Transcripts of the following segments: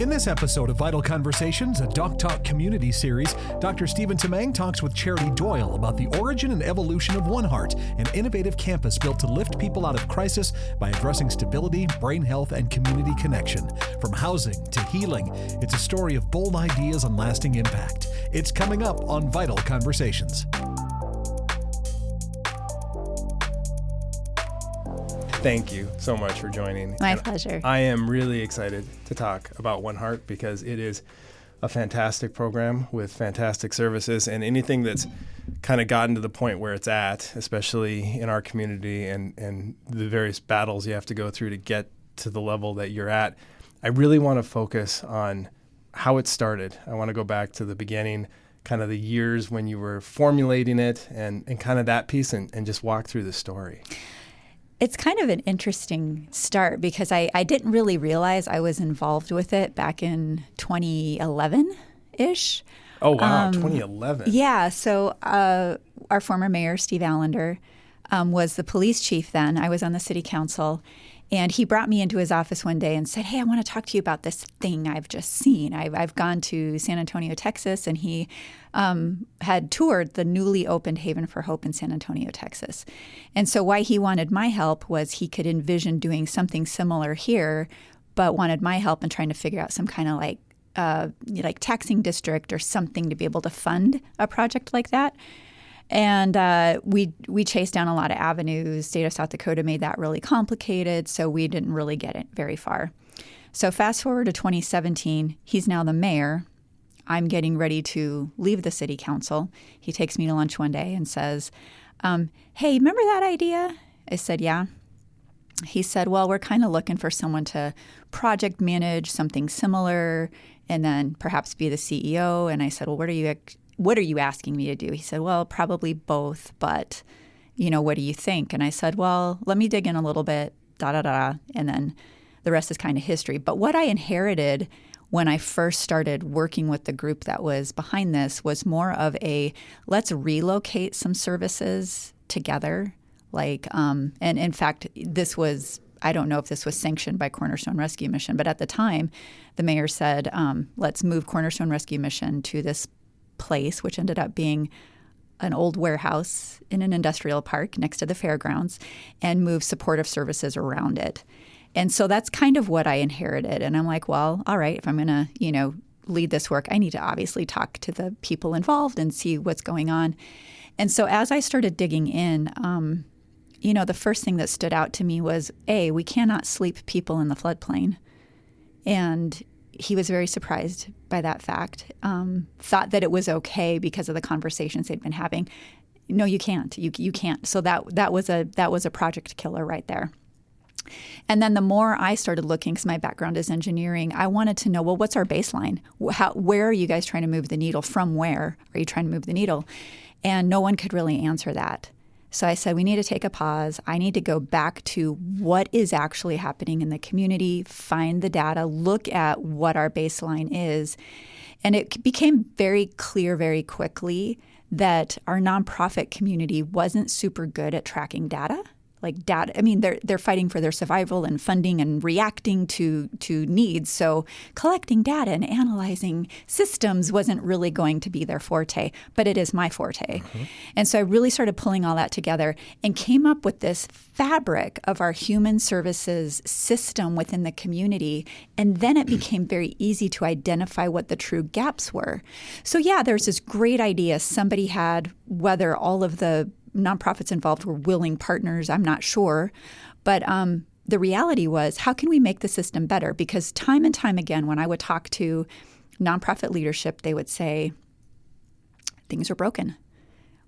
In this episode of Vital Conversations, a Doc Talk community series, Dr. Stephen Tamang talks with Charity Doyle about the origin and evolution of OneHeart, an innovative campus built to lift people out of crisis by addressing stability, brain health, and community connection. From housing to healing, it's a story of bold ideas and lasting impact. It's coming up on Vital Conversations. Thank you so much for joining. My pleasure. I am really excited to talk about OneHeart because it is a fantastic program with fantastic services, and anything that's kind of gotten to the point where it's at, especially in our community and the various battles you have to go through to get to the level that you're at. I really want to focus on how it started. I want to go back to the beginning, kind of the years when you were formulating it and kind of that piece and just walk through the story. It's kind of an interesting start because I didn't really realize I was involved with it back in 2011-ish. Oh, wow, 2011. Yeah, so our former mayor, Steve Allender, was the police chief then. I was on the city council, and he brought me into his office one day and said, "Hey, I want to talk to you about this thing I've just seen. I've gone to San Antonio, Texas," and he had toured the newly opened Haven for Hope in San Antonio, Texas. And so why he wanted my help was he could envision doing something similar here, but wanted my help in trying to figure out some kind of like taxing district or something to be able to fund a project like that. And we chased down a lot of avenues. State of South Dakota made that really complicated, so we didn't really get it very far. So fast forward to 2017, he's now the mayor. I'm getting ready to leave the city council. He takes me to lunch one day and says, "Hey, remember that idea?" I said, "Yeah." He said, "Well, we're kind of looking for someone to project manage something similar and then perhaps be the CEO." And I said, "Well, what are you asking me to do?" He said, "Well, probably both, but, what do you think?" And I said, "Well, let me dig in a little bit, and then the rest is kind of history." But what I inherited when I first started working with the group that was behind this was more of a let's relocate some services together. And in fact, I don't know if this was sanctioned by Cornerstone Rescue Mission, but at the time, the mayor said, let's move Cornerstone Rescue Mission to this place, which ended up being an old warehouse in an industrial park next to the fairgrounds, and move supportive services around it. And so that's kind of what I inherited. And I'm like, well, all right, if I'm going to, lead this work, I need to obviously talk to the people involved and see what's going on. And so as I started digging in, the first thing that stood out to me was, we cannot sleep people in the floodplain. And he was very surprised by that fact, thought that it was okay because of the conversations they'd been having. No, you can't. You can't. So that was a project killer right there. And then the more I started looking, because my background is engineering, I wanted to know, well, what's our baseline? Where are you guys trying to move the needle? From where are you trying to move the needle? And no one could really answer that. So I said, we need to take a pause. I need to go back to what is actually happening in the community, find the data, look at what our baseline is. And it became very clear very quickly that our nonprofit community wasn't super good at tracking data. Like data, they're fighting for their survival and funding and reacting to needs. So collecting data and analyzing systems wasn't really going to be their forte, but it is my forte. Mm-hmm. And so I really started pulling all that together and came up with this fabric of our human services system within the community. And then it became very easy to identify what the true gaps were. So yeah, there's this great idea somebody had, whether all of the nonprofits involved were willing partners, I'm not sure. But the reality was, how can we make the system better? Because time and time again, when I would talk to nonprofit leadership, they would say, things are broken.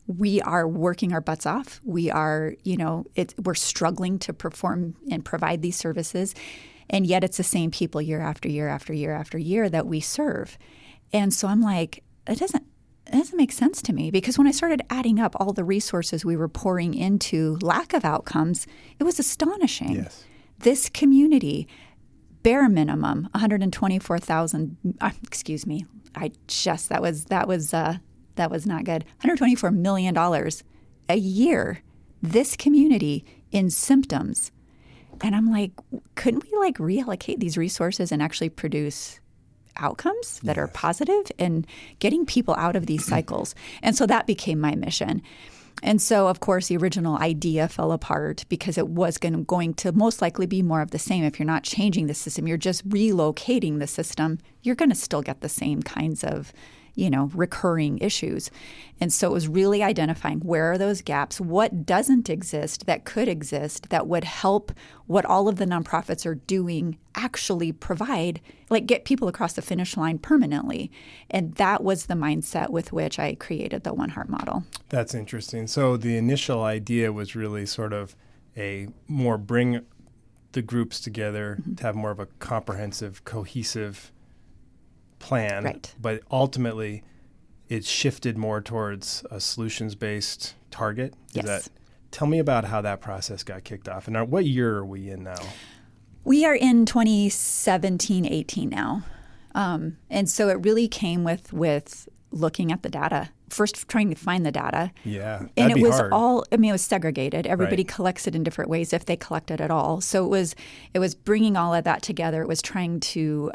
We are working our butts off. We are, we're struggling to perform and provide these services. And yet it's the same people year after year after year after year that we serve. And so I'm like, it doesn't make sense to me, because when I started adding up all the resources we were pouring into lack of outcomes, it was astonishing. Yes. This community, bare minimum, 124,000. Excuse me, that was not good. $124 million a year. This community in symptoms, and I'm like, couldn't we reallocate these resources and actually produce outcomes that are positive and getting people out of these cycles. And so that became my mission. And so, of course, the original idea fell apart because it was going to most likely be more of the same. If you're not changing the system, you're just relocating the system, you're going to still get the same kinds of, recurring issues. And so it was really identifying where are those gaps, what doesn't exist that could exist that would help what all of the nonprofits are doing actually provide, like get people across the finish line permanently. And that was the mindset with which I created the OneHeart model. That's interesting. So the initial idea was really sort of bring the groups together to have more of a comprehensive, cohesive plan, right. But ultimately it shifted more towards a solutions-based target. Yes. Tell me about how that process got kicked off. And what year are we in now? We are in 2017-18 now. And so it really came with looking at the data. First, trying to find the data. Yeah, that'd and it be was hard. it was segregated. Everybody collects it in different ways if they collect it at all. So it was bringing all of that together. It was trying to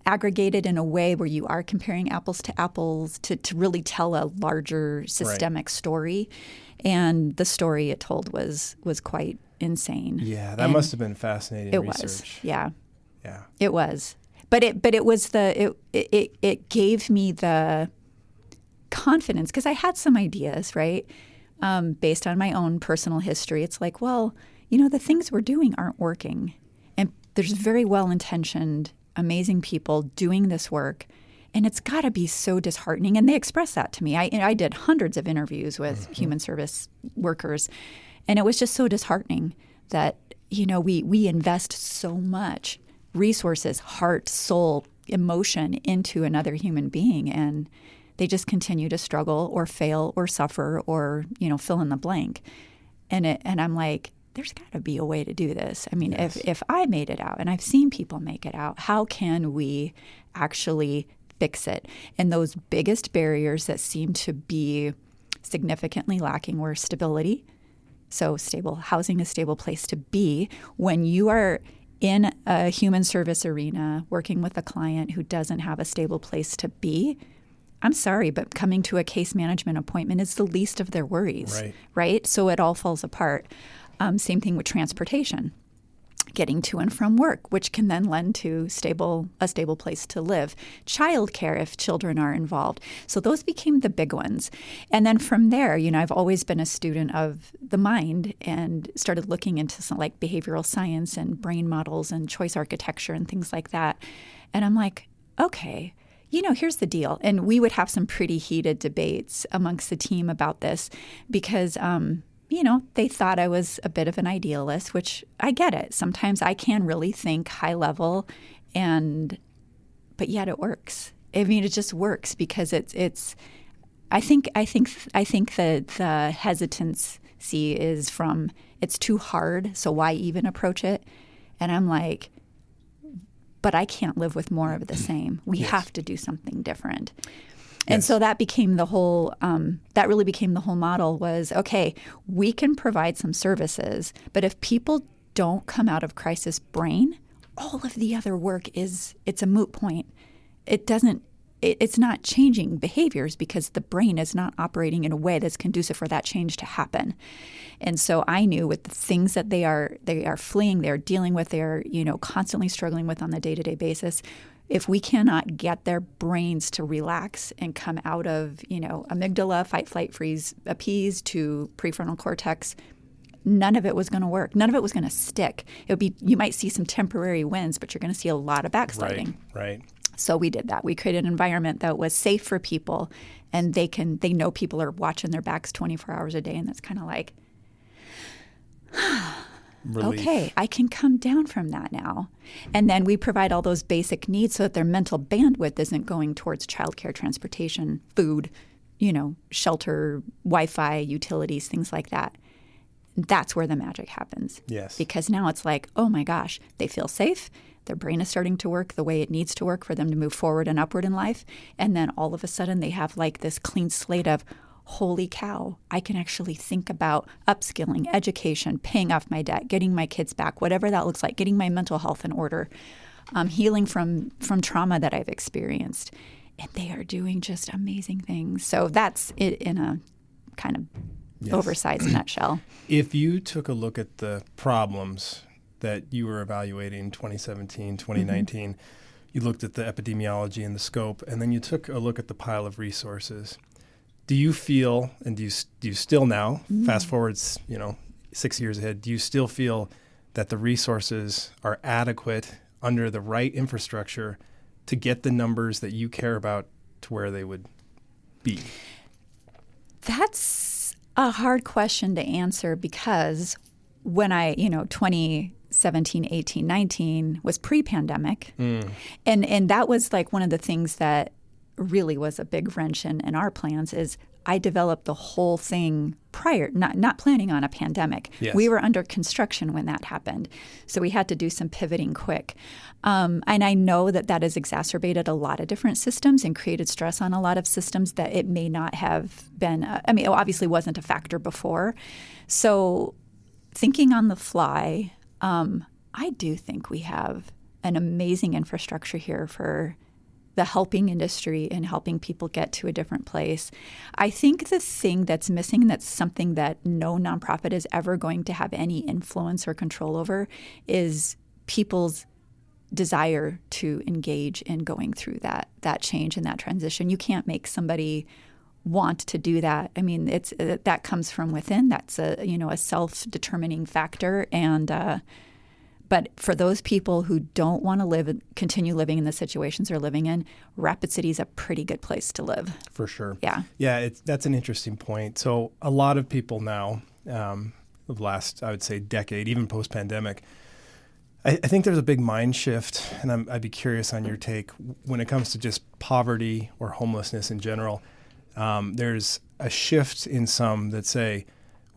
aggregate it in a way where you are comparing apples to apples to really tell a larger systemic story. And the story it told was quite insane. Yeah, that must have been fascinating research. Was, yeah. Yeah. It was. But it was it gave me the confidence because I had some ideas, right? Based on my own personal history. It's like, well, the things we're doing aren't working. And there's very well-intentioned, amazing people doing this work. And it's got to be so disheartening. And they expressed that to me. I did hundreds of interviews with human service workers. And it was just so disheartening that, we invest so much resources, heart, soul, emotion into another human being. And they just continue to struggle or fail or suffer or, fill in the blank. And I'm like, there's got to be a way to do this. I mean, yes. if I made it out and I've seen people make it out, how can we actually fix it? And those biggest barriers that seem to be significantly lacking were stability. So stable housing, a stable place to be. When you are in a human service arena working with a client who doesn't have a stable place to be, I'm sorry, but coming to a case management appointment is the least of their worries, right? So it all falls apart. Same thing with transportation, getting to and from work, which can then lend to a stable place to live. Childcare if children are involved. So those became the big ones. And then from there, I've always been a student of the mind and started looking into some like behavioral science and brain models and choice architecture and things like that. And I'm like, okay, here's the deal. And we would have some pretty heated debates amongst the team about this because they thought I was a bit of an idealist, which I get it. Sometimes I can really think high level, but yet it works. I mean, it just works because it's. I think that the hesitancy is from it's too hard, so why even approach it? And I'm like, but I can't live with more of the same. We have to do something different. And so that became the whole, that really became the whole model was, okay, we can provide some services, but if people don't come out of crisis brain, all of the other work it's a moot point. It's not changing behaviors because the brain is not operating in a way that's conducive for that change to happen. And so I knew with the things that they are fleeing, they're dealing with, they're, constantly struggling with on the day-to-day basis, if we cannot get their brains to relax and come out of, amygdala, fight, flight, freeze, appease to prefrontal cortex, none of it was going to work. None of it was going to stick. You might see some temporary wins, but you're going to see a lot of backsliding. Right. So we did that. We created an environment that was safe for people, and they know people are watching their backs 24 hours a day, and that's kind of like, relief. Okay, I can come down from that now. And then we provide all those basic needs so that their mental bandwidth isn't going towards childcare, transportation, food, shelter, Wi-Fi, utilities, things like that. That's where the magic happens. Yes. Because now it's like, oh my gosh, they feel safe. Their brain is starting to work the way it needs to work for them to move forward and upward in life. And then all of a sudden they have like this clean slate of, holy cow, I can actually think about upskilling, education, paying off my debt, getting my kids back, whatever that looks like, getting my mental health in order. healing from trauma that I've experienced. And they are doing just amazing things. So that's it in a kind of oversized nutshell. If you took a look at the problems that you were evaluating 2017, 2019, you looked at the epidemiology and the scope, and then you took a look at the pile of resources. Do you feel, and do you still now, fast forwards, 6 years ahead, do you still feel that the resources are adequate under the right infrastructure to get the numbers that you care about to where they would be? That's a hard question to answer because when 2017, 18, 19 was pre-pandemic. And that was like one of the things that really was a big wrench in our plans is I developed the whole thing prior, not planning on a pandemic. Yes. We were under construction when that happened. So we had to do some pivoting quick. And I know that has exacerbated a lot of different systems and created stress on a lot of systems that it may not have been. It obviously wasn't a factor before. So thinking on the fly, I do think we have an amazing infrastructure here for the helping industry and helping people get to a different place. I think the thing that's missing, and that's something that no nonprofit is ever going to have any influence or control over, is people's desire to engage in going through that change and that transition. You can't make somebody want to do that. I mean, that comes from within. That's a self-determining factor. And but for those people who don't want to continue living in the situations they're living in, Rapid City is a pretty good place to live. For sure. Yeah. Yeah, that's an interesting point. So a lot of people now, the last, I would say, decade, even post-pandemic, I think there's a big mind shift, and I'd be curious on your take when it comes to just poverty or homelessness in general. There's a shift in some that say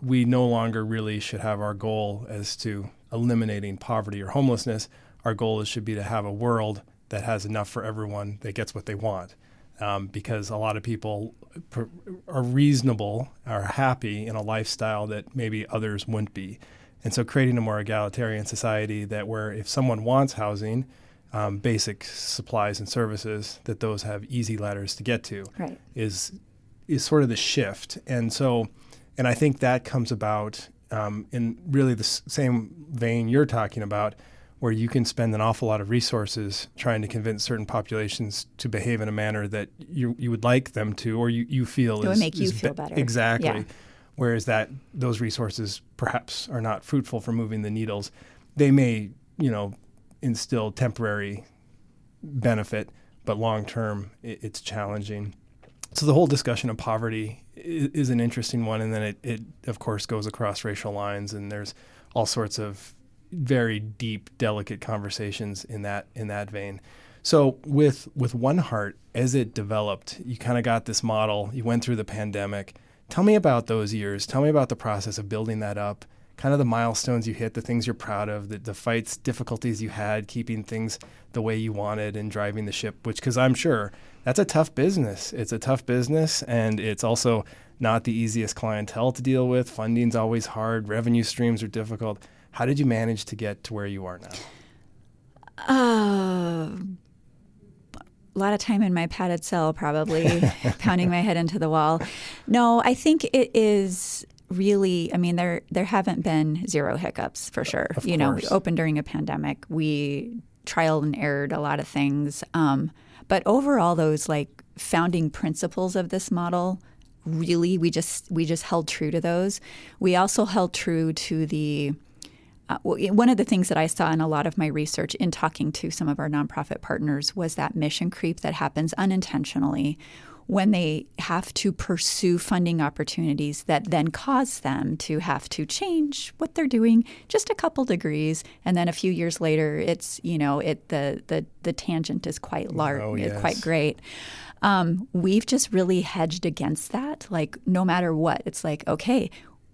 we no longer really should have our goal as to eliminating poverty or homelessness. Our goal should be to have a world that has enough for everyone that gets what they want. Because a lot of people are reasonable, are happy in a lifestyle that maybe others wouldn't be. And so creating a more egalitarian society that where if someone wants housing, basic supplies and services, that those have easy ladders to get to, right, is sort of the shift. And I think that comes about in really the same vein you're talking about, where you can spend an awful lot of resources trying to convince certain populations to behave in a manner that you would like them to, or you feel it would make you feel better. Exactly. Yeah. Whereas those resources perhaps are not fruitful for moving the needles. They may, instill temporary benefit, but long term it's challenging. So the whole discussion of poverty is an interesting one, and then it of course goes across racial lines, and there's all sorts of very deep, delicate conversations in that vein. So with OneHeart, as it developed, you kind of got this model. You went through the pandemic. Tell me about those years. Tell me about the process of building that up, kind of the milestones you hit, the things you're proud of, the fights, difficulties you had, keeping things the way you wanted and driving the ship, because I'm sure that's a tough business. It's a tough business, and it's also not the easiest clientele to deal with. Funding's always hard. Revenue streams are difficult. How did you manage to get to where you are now? A lot of time in my padded cell, probably pounding my head into the wall. No, I think it is really, there haven't been zero hiccups for sure. Of we course. opened during a pandemic. We trial and errored a lot of things. But overall, those founding principles of this model, really, we just held true to those. We also held true to the one of the things that I saw in a lot of my research in talking to some of our nonprofit partners was that mission creep that happens unintentionally when they have to pursue funding opportunities that then cause them to have to change what they're doing just a couple degrees, and then a few years later, it's the tangent is quite large, Oh, yes. quite great. We've just really hedged against that. No matter what, it's okay.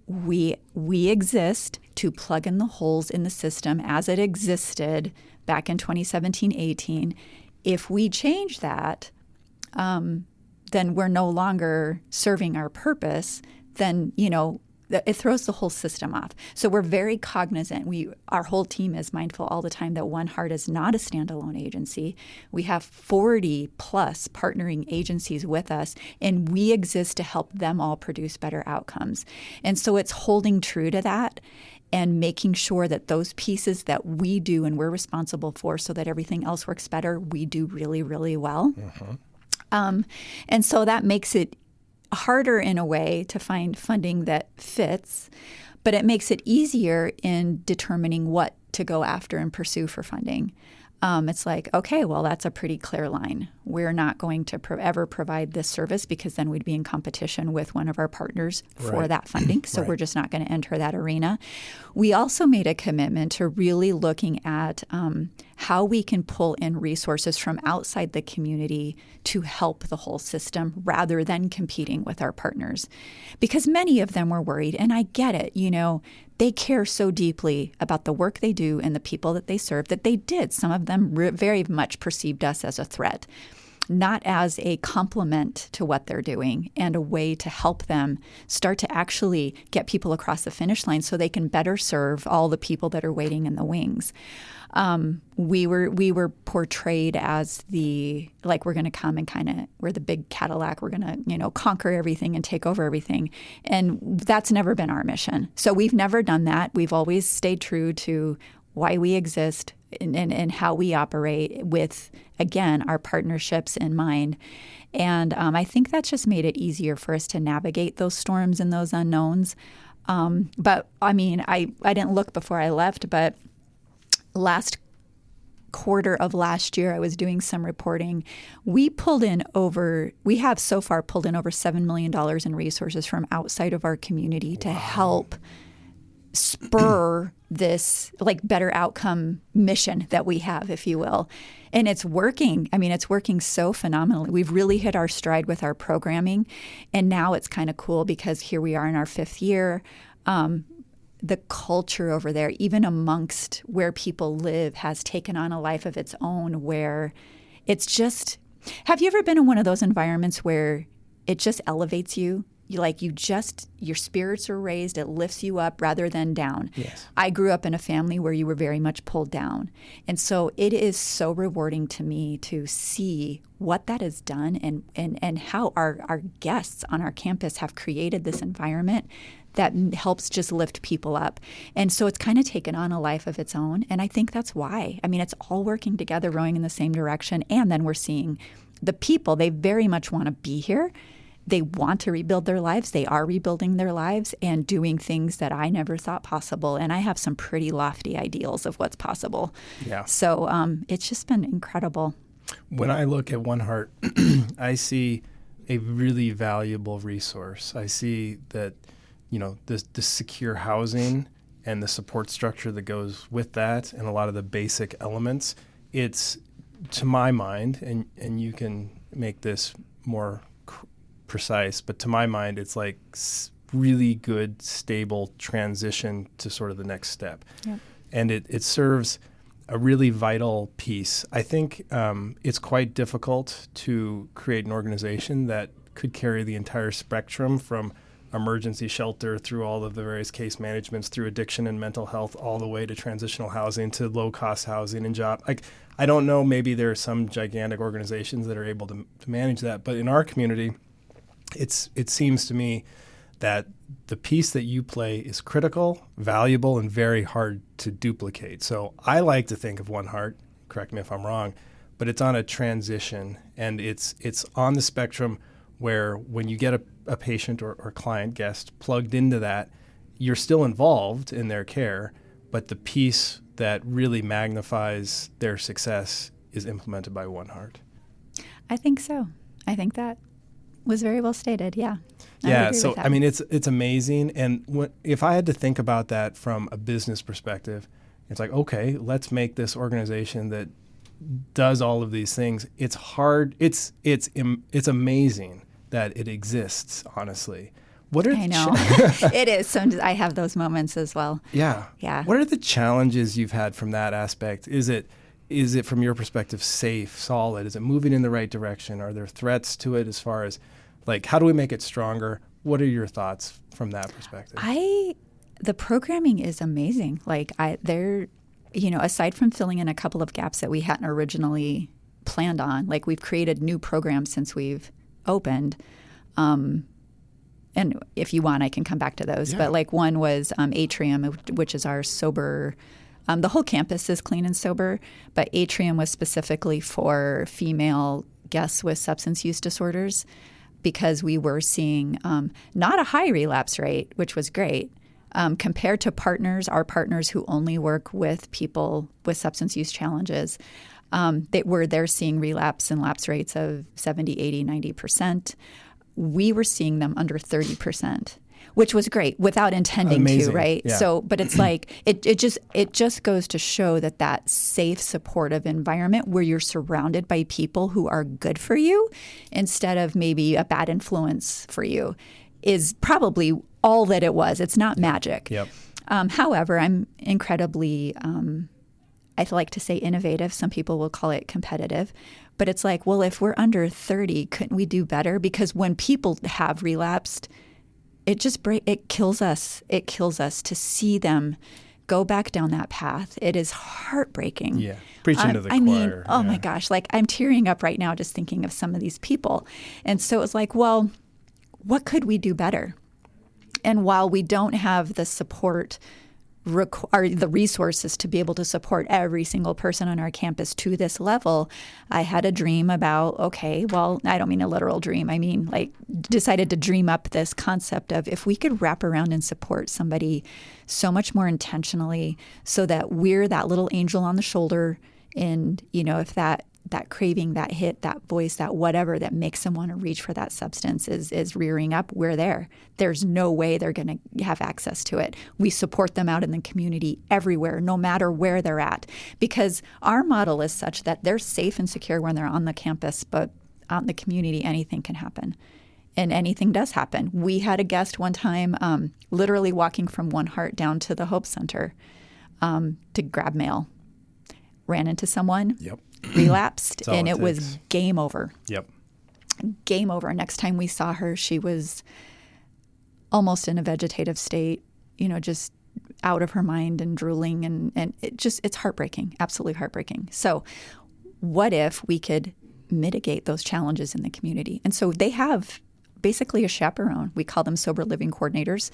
We exist to plug in the holes in the system as it existed back in 2017-18. If we change that, then we're no longer serving our purpose. Then, it throws the whole system off. So we're very cognizant. Our whole team is mindful all the time that OneHeart is not a standalone agency. We have 40 plus partnering agencies with us, and we exist to help them all produce better outcomes. And so it's holding true to that and making sure that those pieces that we do and we're responsible for so that everything else works better, we do really, really well. And so that makes it harder in a way to find funding that fits, but it makes it easier in determining what to go after and pursue for funding. It's like, okay, well, that's a pretty clear line. We're not going to ever provide this service because then we'd be in competition with one of our partners for that funding. So we're just not going to enter that arena. We also made a commitment to really looking at how we can pull in resources from outside the community to help the whole system rather than competing with our partners. Because many of them were worried, and I get it, they care so deeply about the work they do and the people that they serve that they did. Some of them very much perceived us as a threat, not as a complement to what they're doing and a way to help them start to actually get people across the finish line so they can better serve all the people that are waiting in the wings. We were portrayed as we're going to come and we're the big Cadillac. We're going to, conquer everything and take over everything. And that's never been our mission. So we've never done that. We've always stayed true to why we exist and how we operate with, again, our partnerships in mind. And I think that's just made it easier for us to navigate those storms and those unknowns. But I mean, I didn't look before I left, but last quarter of last year, I was doing some reporting. We have so far pulled in over $7 million in resources from outside of our community to help spur this better outcome mission that we have, if you will. And it's working. I mean, it's working so phenomenally. We've really hit our stride with our programming. And now it's kind of cool because here we are in our 5th year. The culture over there, even amongst where people live, has taken on a life of its own where it's just, have you ever been in one of those environments where it just elevates you? Your spirits are raised, it lifts you up rather than down. Yes. I grew up in a family where you were very much pulled down. And so it is so rewarding to me to see what that has done and how our guests on our campus have created this environment that helps just lift people up. And so it's kind of taken on a life of its own. And I think that's why. I mean, it's all working together, rowing in the same direction. And then we're seeing the people, they very much want to be here. They want to rebuild their lives. They are rebuilding their lives and doing things that I never thought possible. And I have some pretty lofty ideals of what's possible. Yeah. So it's just been incredible. When I look at OneHeart, I see a really valuable resource. I see that, the secure housing and the support structure that goes with that and a lot of the basic elements. It's, to my mind, and you can make this more precise, but to my mind, it's like really good, stable transition to sort of the next step. Yep. And it serves a really vital piece. I think it's quite difficult to create an organization that could carry the entire spectrum from emergency shelter through all of the various case managements, through addiction and mental health, all the way to transitional housing, to low-cost housing and job. I don't know, maybe there are some gigantic organizations that are able to manage that, but in our community, it seems to me that the piece that you play is critical, valuable, and very hard to duplicate. So I like to think of OneHeart, correct me if I'm wrong, but it's on a transition, and it's on the spectrum where when you get a patient or client guest plugged into that, you're still involved in their care, but the piece that really magnifies their success is implemented by OneHeart. I think so. I think that was very well stated. Yeah. Yeah. So, I mean, it's amazing. And if I had to think about that from a business perspective, it's like, okay, let's make this organization that does all of these things. It's hard. It's amazing that it exists, honestly. I know. It is. I have those moments as well. Yeah. Yeah. What are the challenges you've had from that aspect? Is it from your perspective safe, solid? Is it moving in the right direction? Are there threats to it as far as how do we make it stronger? What are your thoughts from that perspective? The programming is amazing. Aside from filling in a couple of gaps that we hadn't originally planned on, like we've created new programs since we've opened. And if you want, I can come back to those. Yeah. But like one was Atrium, which is our sober. The whole campus is clean and sober, but Atrium was specifically for female guests with substance use disorders because we were seeing not a high relapse rate, which was great, compared to our partners who only work with people with substance use challenges. They're seeing relapse and lapse rates of 70, 80, 90%. We were seeing them under 30%. Which was great without intending Amazing. to, right? Yeah. So, but it's like it just goes to show that safe, supportive environment where you're surrounded by people who are good for you instead of maybe a bad influence for you is probably all that it was. It's not magic. Yep. However, I'm incredibly, I like to say innovative. Some people will call it competitive. But it's like, well, if we're under 30, couldn't we do better? Because when people have relapsed, it kills us. It kills us to see them go back down that path. It is heartbreaking. Yeah, preaching to the choir. I mean, oh my gosh, like I'm tearing up right now just thinking of some of these people. And so it's like, well, what could we do better? And while we don't have the support or the resources to be able to support every single person on our campus to this level, I had a dream about, okay, well, I don't mean a literal dream. I mean, like, decided to dream up this concept of if we could wrap around and support somebody so much more intentionally so that we're that little angel on the shoulder. And, if that craving, that hit, that voice, that whatever that makes them want to reach for that substance is rearing up, we're there. There's no way they're going to have access to it. We support them out in the community everywhere, no matter where they're at, because our model is such that they're safe and secure when they're on the campus, but out in the community, anything can happen. And anything does happen. We had a guest one time literally walking from OneHeart down to the Hope Center to grab mail. Ran into someone. Yep. Relapsed, and it was game over. Yep. Game over. Next time we saw her, she was almost in a vegetative state, just out of her mind and drooling, and it's heartbreaking, absolutely heartbreaking. So what if we could mitigate those challenges in the community? And so they have basically a chaperone. We call them sober living coordinators.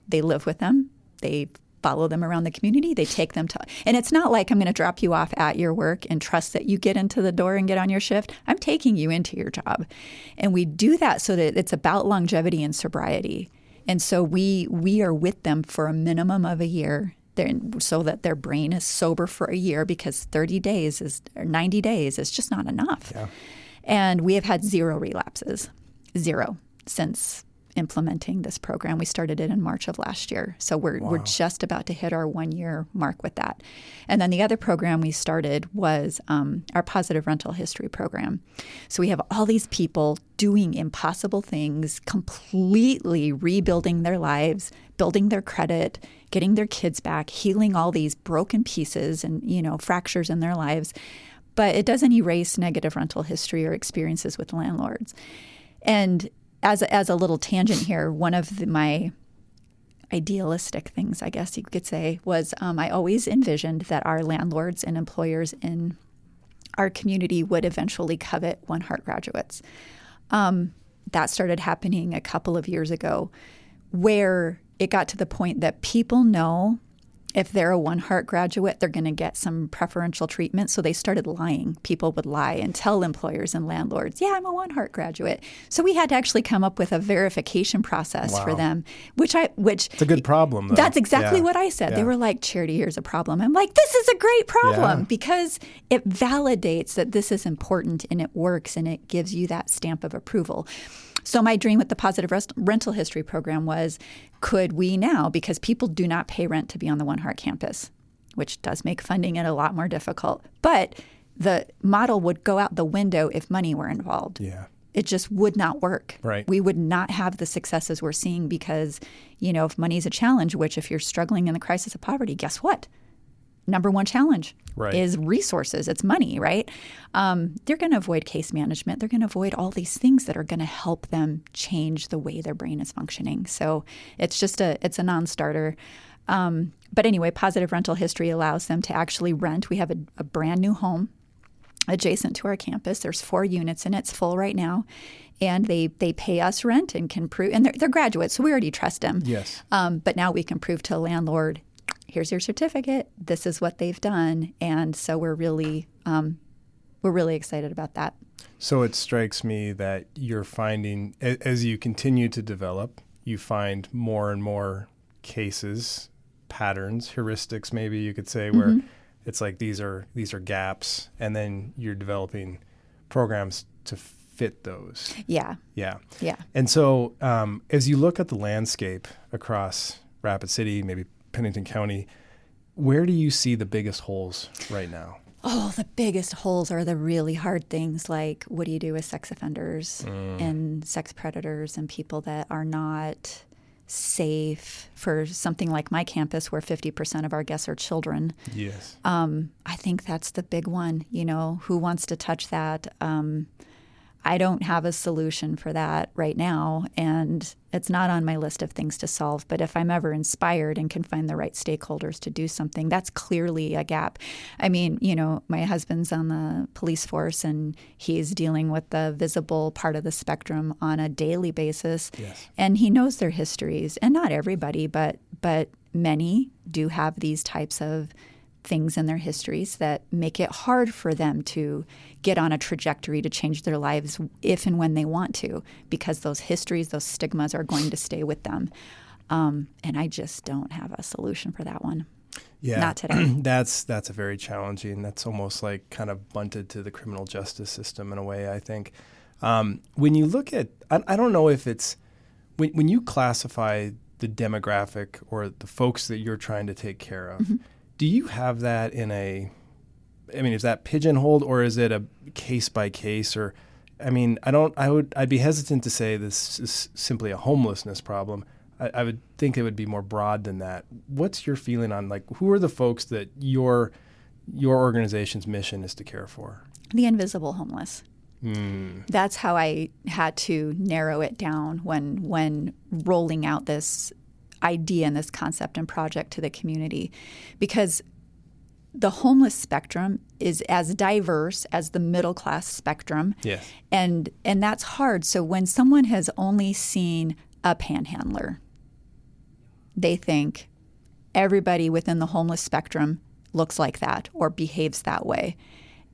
They live with them. They follow them around the community. They take them to, and it's not like I'm going to drop you off at your work and trust that you get into the door and get on your shift. I'm taking you into your job. And we do that so that it's about longevity and sobriety. And so we are with them for a minimum of a year so that their brain is sober for a year, because 90 days is just not enough. Yeah. And we have had zero relapses, since implementing this program. We started it in March of last year. So we're just about to hit our 1 year mark with that. And then the other program we started was our positive rental history program. So we have all these people doing impossible things, completely rebuilding their lives, building their credit, getting their kids back, healing all these broken pieces and, fractures in their lives. But it doesn't erase negative rental history or experiences with landlords. And as a little tangent here, one of my idealistic things, I guess you could say, was I always envisioned that our landlords and employers in our community would eventually covet OneHeart graduates. That started happening a couple of years ago, where it got to the point that people know if they're a OneHeart graduate, they're going to get some preferential treatment. So they started lying. People would lie and tell employers and landlords, yeah, I'm a OneHeart graduate. So we had to actually come up with a verification process for them, which it's a good problem, though. That's exactly what I said. They were like, Charity, here's a problem. I'm like, this is a great problem because it validates that this is important and it works and it gives you that stamp of approval. So my dream with the positive rental history program was, could we now, because people do not pay rent to be on the OneHeart campus, which does make funding it a lot more difficult, but the model would go out the window if money were involved. Yeah. It just would not work. Right. We would not have the successes we're seeing because, if money is a challenge, which if you're struggling in the crisis of poverty, guess what? number one challenge Right. is resources. It's money, right? They're going to avoid case management. They're going to avoid all these things that are going to help them change the way their brain is functioning. So it's just it's a non-starter. But anyway, positive rental history allows them to actually rent. We have a brand new home adjacent to our campus. There's 4 units in it. It's full right now. And they pay us rent and can prove, and they're graduates, so we already trust them. Yes. But now we can prove to a landlord, here's your certificate. This is what they've done. And so we're really excited about that. So it strikes me that you're finding, as you continue to develop, you find more and more cases, patterns, heuristics, maybe you could say, where it's like these are gaps, and then you're developing programs to fit those. Yeah. Yeah. Yeah. And so as you look at the landscape across Rapid City, maybe Pennington County, where do you see the biggest holes right now? Oh, the biggest holes are the really hard things, like what do you do with sex offenders and sex predators and people that are not safe for something like my campus where 50% of our guests are children. Yes. I think that's the big one. Who wants to touch that? I don't have a solution for that right now, and it's not on my list of things to solve. But if I'm ever inspired and can find the right stakeholders to do something, that's clearly a gap. I mean, my husband's on the police force, and he's dealing with the visible part of the spectrum on a daily basis. Yes. And he knows their histories, and not everybody, but many do have these types of things in their histories that make it hard for them to get on a trajectory to change their lives if and when they want to, because those histories, those stigmas are going to stay with them. And I just don't have a solution for that one. Yeah. Not today. That's a very challenging. That's almost like kind of bunted to the criminal justice system in a way, I think. When you look at, I don't know if it's, when you classify the demographic or the folks that you're trying to take care of, do you have that is that pigeonholed, or is it a case by case? Or, I'd be hesitant to say this is simply a homelessness problem. I would think it would be more broad than that. What's your feeling on, like, who are the folks that your organization's mission is to care for? The invisible homeless. That's how I had to narrow it down when rolling out this idea and this concept and project to the community, because the homeless spectrum is as diverse as the middle class spectrum. Yes. And that's hard. So when someone has only seen a panhandler, they think everybody within the homeless spectrum looks like that or behaves that way.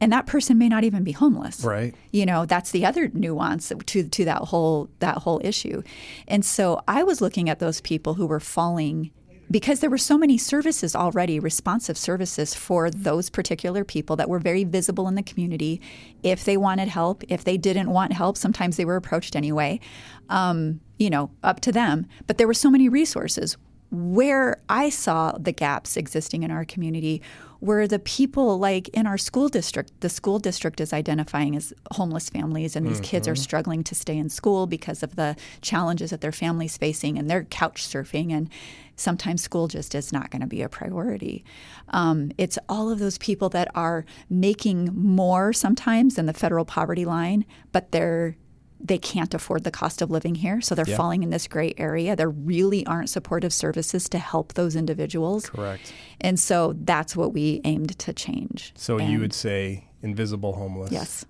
And that person may not even be homeless. Right. That's the other nuance to that whole issue. And so I was looking at those people who were falling, because there were so many services already, responsive services for those particular people that were very visible in the community. If they wanted help, if they didn't want help, sometimes they were approached anyway, up to them. But there were so many resources. Where I saw the gaps existing in our community were the people, like in our school district. The school district is identifying as homeless families, and these kids are struggling to stay in school because of the challenges that their families facing, and they're couch surfing, and sometimes school just is not going to be a priority. It's all of those people that are making more sometimes than the federal poverty line, but they can't afford the cost of living here, so they're falling in this gray area. There really aren't supportive services to help those individuals. Correct. And so that's what we aimed to change. So you would say invisible homeless. Yes.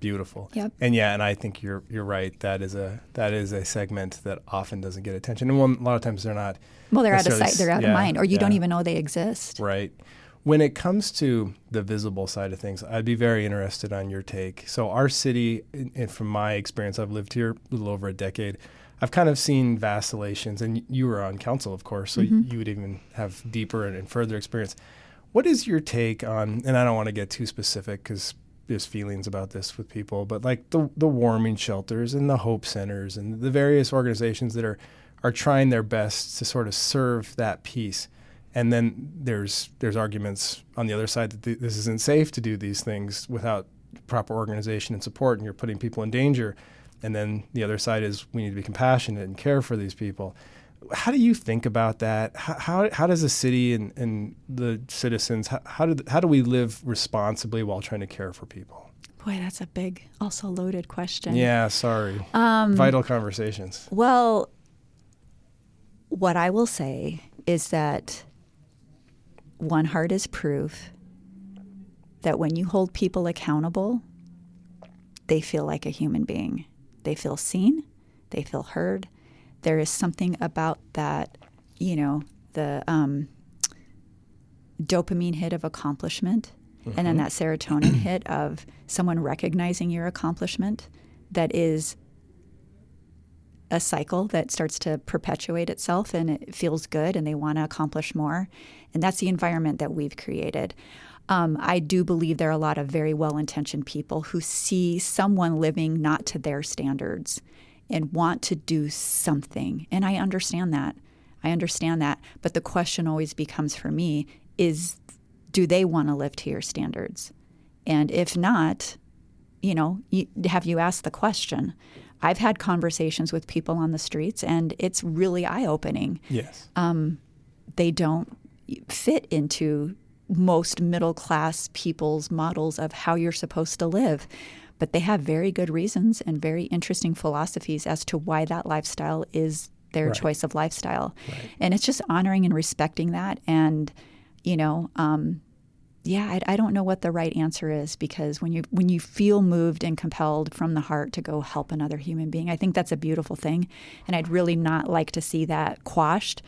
Beautiful. Yep. And and I think you're right. That is a segment that often doesn't get attention. And a lot of times they're not. Well, they're out of sight, they're out of mind, or you don't even know they exist. Right. When it comes to the visible side of things, I'd be very interested on your take. So our city, and from my experience, I've lived here a little over a decade, I've kind of seen vacillations, and you were on council, of course, so you would even have deeper and further experience. What is your take on, and I don't want to get too specific because there's feelings about this with people, but like the warming shelters and the hope centers and the various organizations that are trying their best to sort of serve that piece. And then there's arguments on the other side that this isn't safe to do these things without proper organization and support, and you're putting people in danger. And then the other side is we need to be compassionate and care for these people. How do you think about that? How does the city and the citizens, how do we live responsibly while trying to care for people? Boy, that's a big, also loaded question. Yeah, sorry. Vital conversations. Well, what I will say is that OneHeart is proof that when you hold people accountable, they feel like a human being. They feel seen. They feel heard. There is something about that, the dopamine hit of accomplishment, and then that serotonin hit of someone recognizing your accomplishment that is a cycle that starts to perpetuate itself, and it feels good and they want to accomplish more. And that's the environment that we've created. I do believe there are a lot of very well-intentioned people who see someone living not to their standards and want to do something. And I understand that. But the question always becomes for me is, do they want to live to your standards? And if not, have you asked the question? I've had conversations with people on the streets, and it's really eye-opening. Yes. They don't fit into most middle-class people's models of how you're supposed to live. But they have very good reasons and very interesting philosophies as to why that lifestyle is their choice of lifestyle. Right. And it's just honoring and respecting that. And, I don't know what the right answer is, because when you feel moved and compelled from the heart to go help another human being, I think that's a beautiful thing. And I'd really not like to see that quashed.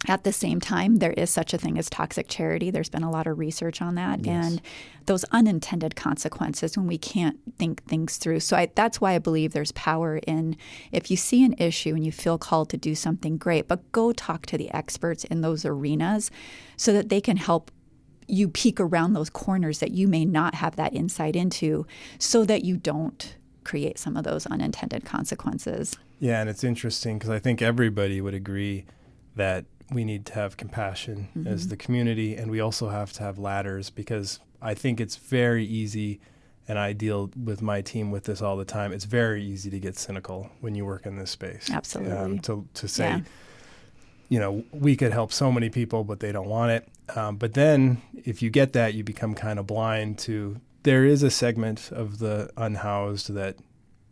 At the same time, there is such a thing as toxic charity. There's been a lot of research on that. Yes. And those unintended consequences when we can't think things through. So that's why I believe there's power in, if you see an issue and you feel called to do something, great, but go talk to the experts in those arenas so that they can help you peek around those corners that you may not have that insight into, so that you don't create some of those unintended consequences. Yeah, and it's interesting because I think everybody would agree that we need to have compassion as the community, and we also have to have ladders, because I think it's very easy, and I deal with my team with this all the time, it's very easy to get cynical when you work in this space. Absolutely. To say, we could help so many people, but they don't want it. But then if you get that, you become kind of blind to, there is a segment of the unhoused that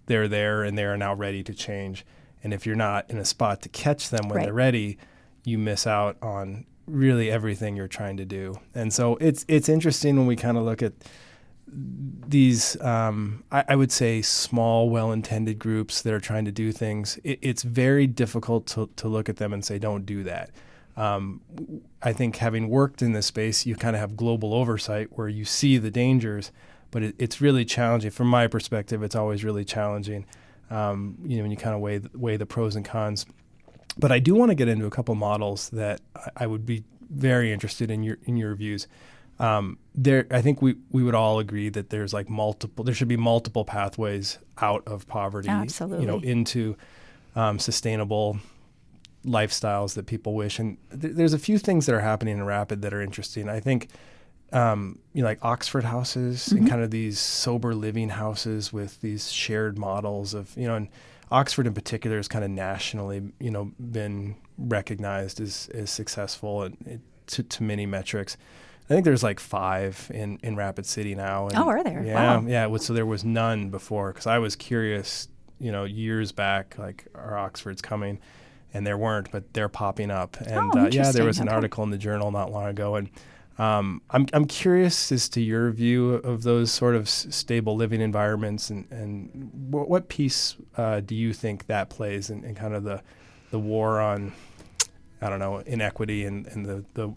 they're there and they are now ready to change. And if you're not in a spot to catch them when they're ready, you miss out on really everything you're trying to do. And so it's interesting when we kind of look at these, I would say, small, well-intended groups that are trying to do things. It's very difficult to look at them and say, don't do that. I think having worked in this space, you kind of have global oversight where you see the dangers, but it's really challenging. From my perspective, it's always really challenging, when you kind of weigh the pros and cons. But I do want to get into a couple models that I would be very interested in your views. I think we would all agree that there's there should be multiple pathways out of poverty, absolutely, into sustainable lifestyles that people wish. And there's a few things that are happening in Rapid that are interesting. I think, like Oxford houses and kind of these sober living houses with these shared models of, and Oxford in particular has kind of nationally, been recognized as successful and to many metrics. I think there's 5 in Rapid City now. And are there? Yeah, wow. Yeah. So there was none before, because I was curious, years back, are Oxford's coming? And there weren't, but they're popping up. And there was an article in the Journal not long ago. And I'm curious as to your view of those sort of stable living environments, and what piece do you think that plays in kind of the war on, inequity and the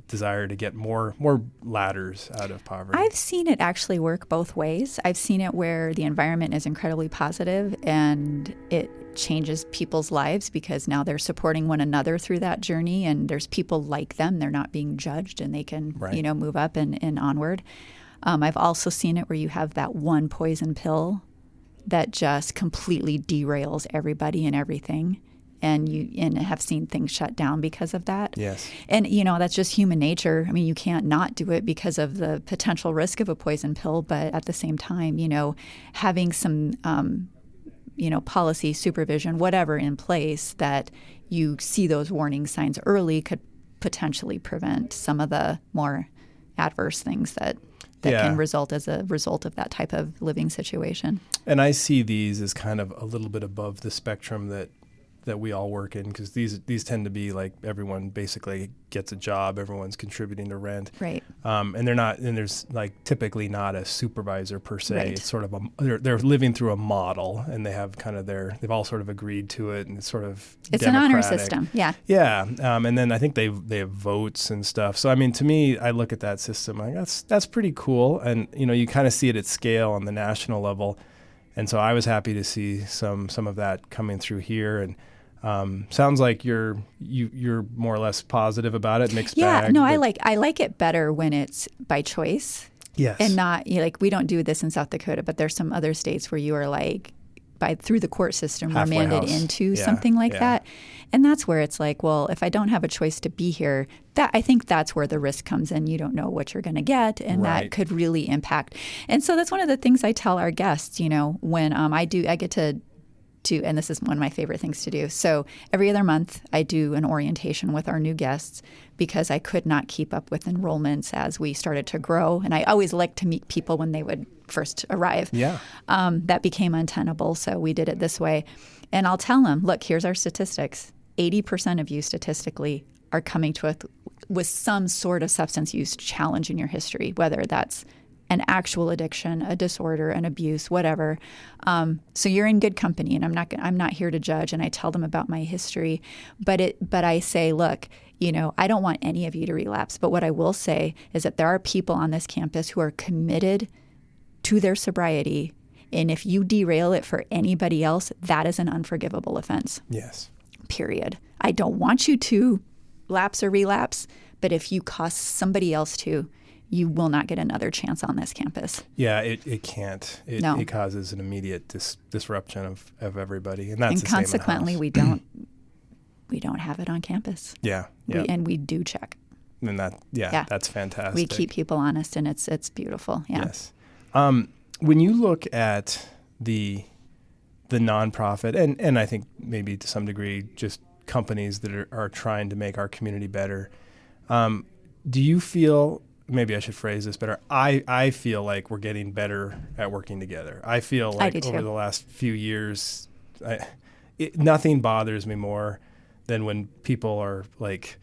desire to get more ladders out of poverty? I've seen it actually work both ways. I've seen it where the environment is incredibly positive and it changes people's lives because now they're supporting one another through that journey, and there's people like them. They're not being judged, and they can, move up and onward. I've also seen it where you have that one poison pill that just completely derails everybody and everything. And have seen things shut down because of that. Yes. And, that's just human nature. I mean, you can't not do it because of the potential risk of a poison pill. But at the same time, having some policy, supervision, whatever in place that you see those warning signs early could potentially prevent some of the more adverse things that can result as a result of that type of living situation. And I see these as kind of a little bit above the spectrum that we all work in, because these tend to be like everyone basically gets a job, everyone's contributing to rent, right? And there's like typically not a supervisor per se. Right. It's sort of they're living through a model, and they have kind of they've all sort of agreed to it, and it's sort of it's democratic. an honor system, yeah. And then I think they have votes and stuff. So I mean, to me, I look at that system like that's pretty cool, and you kind of see it at scale on the national level, and so I was happy to see some of that coming through here. And sounds like you're more or less positive about it, mixed bag. Yeah, no, I like it better when it's by choice. Yes. And not like we don't do this in South Dakota, but there's some other states where you are like through the court system Halfway remanded house. into something like that. And that's where it's like, well, if I don't have a choice to be here, I think that's where the risk comes in. You don't know what you're going to get, and that could really impact. And so that's one of the things I tell our guests, when I get to, and this is one of my favorite things to do. So every other month, I do an orientation with our new guests because I could not keep up with enrollments as we started to grow. And I always like to meet people when they would first arrive. Yeah. That became untenable, so we did it this way. And I'll tell them, look, here's our statistics. 80% of you statistically are coming to us with some sort of substance use challenge in your history, whether that's an actual addiction, a disorder, an abuse, whatever. So you're in good company, and I'm not here to judge. And I tell them about my history, but I say, look, I don't want any of you to relapse. But what I will say is that there are people on this campus who are committed to their sobriety, and if you derail it for anybody else, that is an unforgivable offense. Yes. Period. I don't want you to lapse or relapse, but if you cause somebody else to, you will not get another chance on this campus. Yeah, it can't. It causes an immediate disruption of everybody, and that's the same in the consequently house. we don't have it on campus. Yeah. And we do check. And that's fantastic. We keep people honest, and it's beautiful. Yeah. Yes. When you look at the nonprofit, and I think maybe to some degree just companies that are trying to make our community better, do you feel? Maybe I should phrase this better. I feel like we're getting better at working together. I feel like over the last few years, nothing bothers me more than when people are like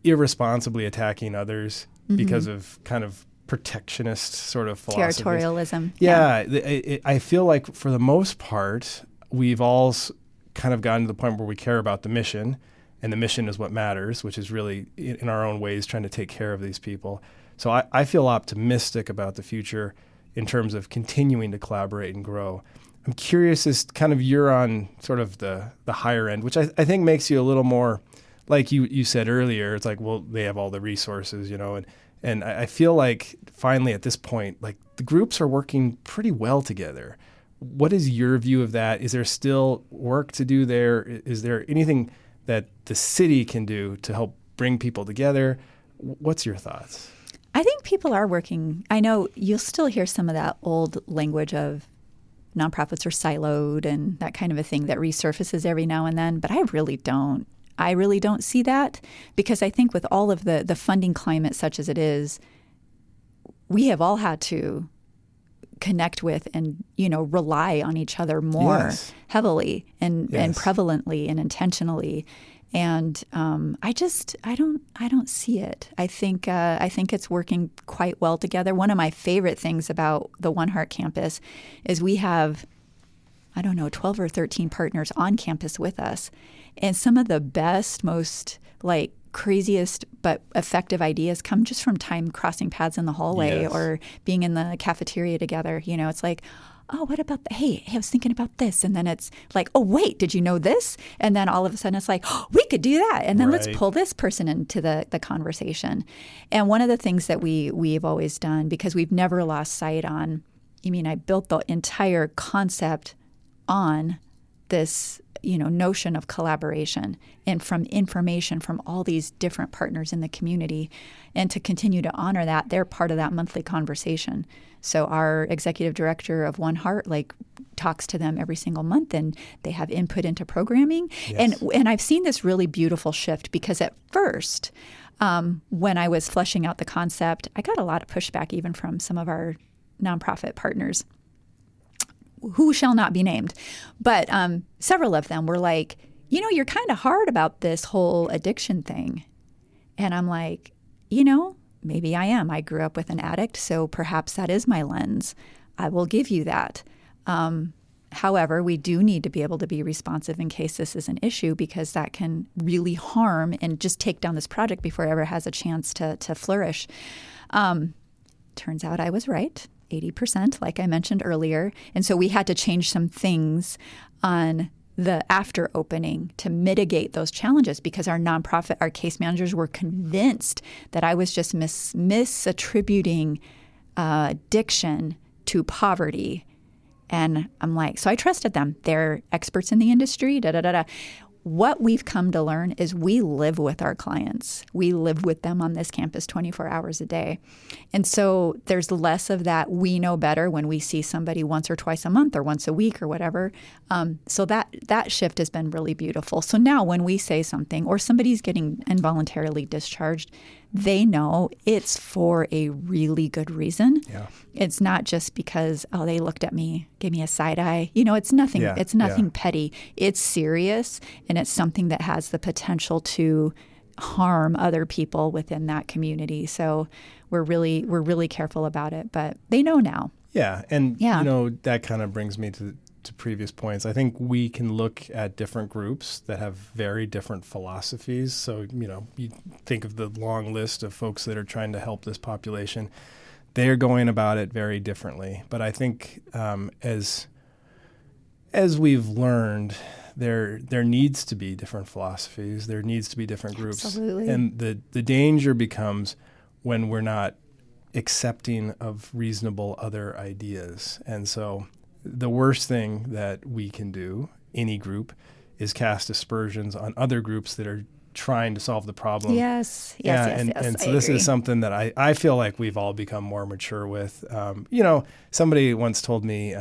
irresponsibly attacking others because of kind of protectionist sort of philosophy. Territorialism. Yeah. I feel like for the most part, we've all kind of gotten to the point where we care about the mission. And the mission is what matters, which is really, in our own ways, trying to take care of these people. So I feel optimistic about the future in terms of continuing to collaborate and grow. I'm curious as kind of you're on sort of the higher end, which I think makes you a little more, like you said earlier, it's like, well, they have all the resources, and I feel like finally at this point, like the groups are working pretty well together. What is your view of that? Is there still work to do there? Is there anything that the city can do to help bring people together? What's your thoughts? I think people are working. I know you'll still hear some of that old language of nonprofits are siloed and that kind of a thing that resurfaces every now and then, but I really don't. I really don't see that, because I think with all of the funding climate such as it is, we have all had to connect with and, rely on each other more heavily and prevalently and intentionally. And I don't see it. I think it's working quite well together. One of my favorite things about the OneHeart campus is we have, 12 or 13 partners on campus with us. And some of the best, most craziest but effective ideas come just from time crossing paths in the hallway or being in the cafeteria together. It's like, oh, what about hey, I was thinking about this. And then it's like, oh, wait, did you know this? And then all of a sudden it's like, oh, we could do that. And then let's pull this person into the conversation. And one of the things that we've always done, because we've never lost sight on, I built the entire concept on this notion of collaboration and from information from all these different partners in the community. And to continue to honor that, they're part of that monthly conversation. So our executive director of OneHeart talks to them every single month, and they have input into programming. Yes. And I've seen this really beautiful shift because at first, when I was fleshing out the concept, I got a lot of pushback even from some of our nonprofit partners, who shall not be named. But several of them were like, you're kind of hard about this whole addiction thing. And I'm like, maybe I am. I grew up with an addict, so perhaps that is my lens. I will give you that. However, we do need to be able to be responsive in case this is an issue, because that can really harm and just take down this project before it ever has a chance to flourish. Turns out I was right. 80%, like I mentioned earlier. And so we had to change some things on the after opening to mitigate those challenges, because our nonprofit, our case managers were convinced that I was just misattributing addiction to poverty. And I'm like, so I trusted them. They're experts in the industry, What we've come to learn is we live with our clients. We live with them on this campus 24 hours a day. And so there's less of that we know better when we see somebody once or twice a month or once a week or whatever. So that shift has been really beautiful. So now when we say something or somebody's getting involuntarily discharged, they know it's for a really good reason. Yeah. It's not just because, they looked at me, gave me a side eye. It's nothing. Yeah. It's nothing petty. It's serious, and it's something that has the potential to harm other people within that community. So we're really careful about it, but they know now. Yeah. And, that kind of brings me to previous points. I think we can look at different groups that have very different philosophies. So, you think of the long list of folks that are trying to help this population. They're going about it very differently. But I think as we've learned, there needs to be different philosophies. There needs to be different groups. Absolutely. And the danger becomes when we're not accepting of reasonable other ideas. And so the worst thing that we can do, any group, is cast aspersions on other groups that are trying to solve the problem. Yes. And so this is something that I feel like we've all become more mature with. Somebody once told me,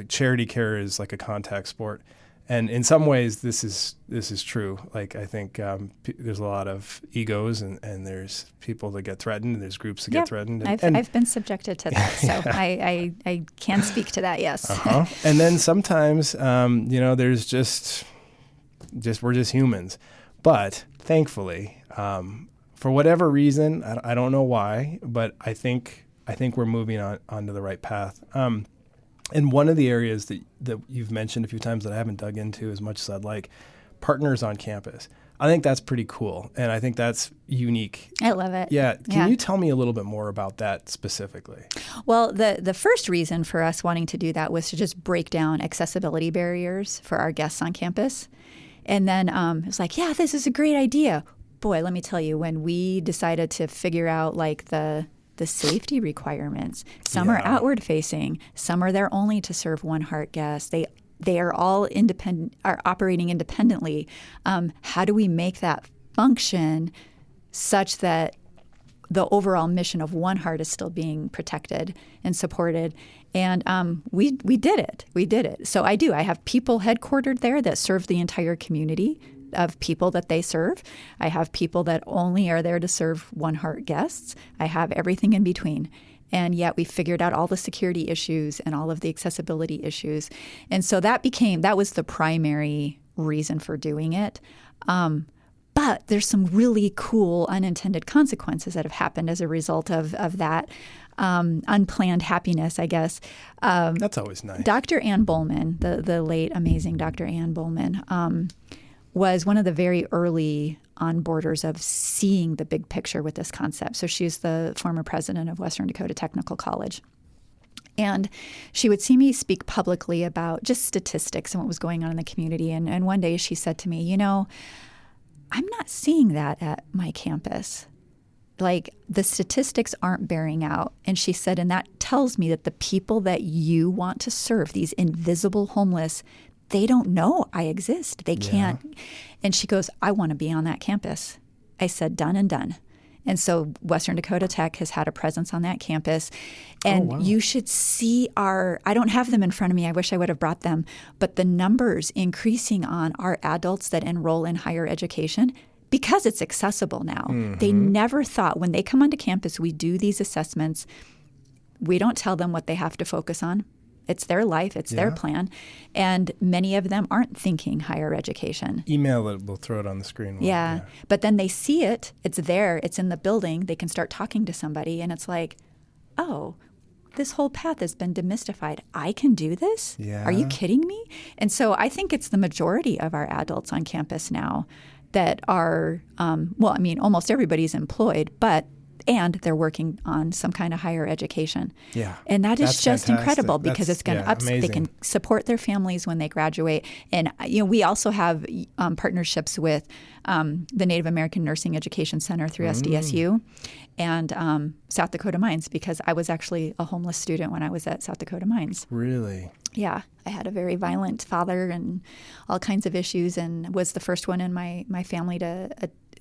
charity care is like a contact sport. And in some ways, this is true. Like, I think there's a lot of egos, and there's people that get threatened, and there's groups that get threatened. And I've been subjected to that, so I can speak to that. Yes. And then sometimes, there's just we're just humans. But thankfully, for whatever reason, I don't know why, but I think we're moving onto the right path. And one of the areas that you've mentioned a few times that I haven't dug into as much as I'd like, partners on campus. I think that's pretty cool, and I think that's unique. I love it. Yeah. Can you tell me a little bit more about that specifically? Well, the first reason for us wanting to do that was to just break down accessibility barriers for our guests on campus. And then it was like, this is a great idea. Boy, let me tell you, when we decided to figure out the safety requirements. Some are outward facing. Some are there only to serve OneHeart guests. They are all independent, are operating independently. How do we make that function such that the overall mission of OneHeart is still being protected and supported? And we did it. We did it. So I have people headquartered there that serve the entire community of people that they serve. I have people that only are there to serve OneHeart guests. I have everything in between. And yet we figured out all the security issues and all of the accessibility issues. And so that was the primary reason for doing it. But there's some really cool unintended consequences that have happened as a result of that unplanned happiness, I guess. That's always nice. Dr. Ann Bowman, the late amazing Dr. Ann Bowman, was one of the very early onboarders of seeing the big picture with this concept. So she's the former president of Western Dakota Technical College. And she would see me speak publicly about just statistics and what was going on in the community. And one day she said to me, I'm not seeing that at my campus. Like, the statistics aren't bearing out. And she said, and that tells me that the people that you want to serve, these invisible homeless, they don't know I exist. They can't. And she goes, I want to be on that campus. I said, done and done. And so Western Dakota Tech has had a presence on that campus. And you should see I don't have them in front of me. I wish I would have brought them. But the numbers increasing on our adults that enroll in higher education, because it's accessible now. They never thought, when they come onto campus, we do these assessments. We don't tell them what they have to focus on. It's their life. It's their plan. And many of them aren't thinking higher education. Email it. We'll throw it on the screen. Yeah. But then they see it. It's there. It's in the building. They can start talking to somebody. And it's like, oh, this whole path has been demystified. I can do this? Yeah. Are you kidding me? And so I think it's the majority of our adults on campus now that are, almost everybody's employed, and they're working on some kind of higher education. Yeah. And that's just fantastic. Incredible because it's going to they can support their families when they graduate. And, we also have partnerships with the Native American Nursing Education Center through SDSU and South Dakota Mines, because I was actually a homeless student when I was at South Dakota Mines. Really? Yeah. I had a very violent father and all kinds of issues, and was the first one in my family to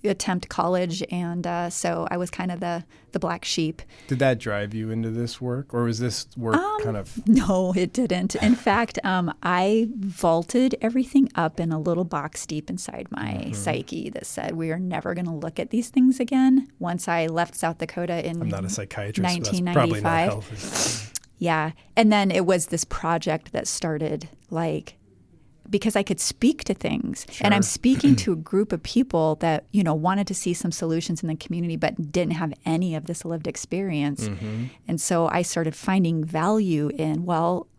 attempt college, and so I was kind of the black sheep. Did that drive you into this work, or was this work kind of? No, it didn't. In fact, I vaulted everything up in a little box deep inside my psyche that said, we are never going to look at these things again. Once I left South Dakota in I'm not a psychiatrist, 1995. so that's probably not healthy. Yeah. And then it was this project that started because I could speak to things. Sure. And I'm speaking to a group of people that, wanted to see some solutions in the community but didn't have any of this lived experience. And so I started finding value in,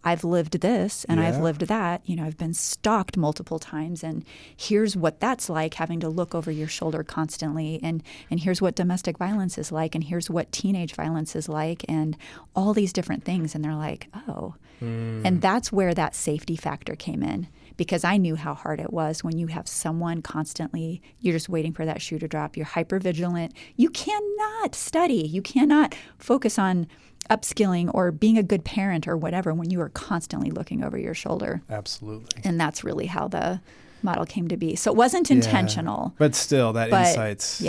I've lived this and I've lived that. I've been stalked multiple times, and here's what that's like, having to look over your shoulder constantly. And here's what domestic violence is like, and here's what teenage violence is like, and all these different things. And they're like, oh. And that's where that safety factor came in, because I knew how hard it was when you have someone constantly, you're just waiting for that shoe to drop. You're hypervigilant. You cannot study. You cannot focus on upskilling or being a good parent or whatever when you are constantly looking over your shoulder. Absolutely. And that's really how the model came to be. So it wasn't intentional. But still, insight's,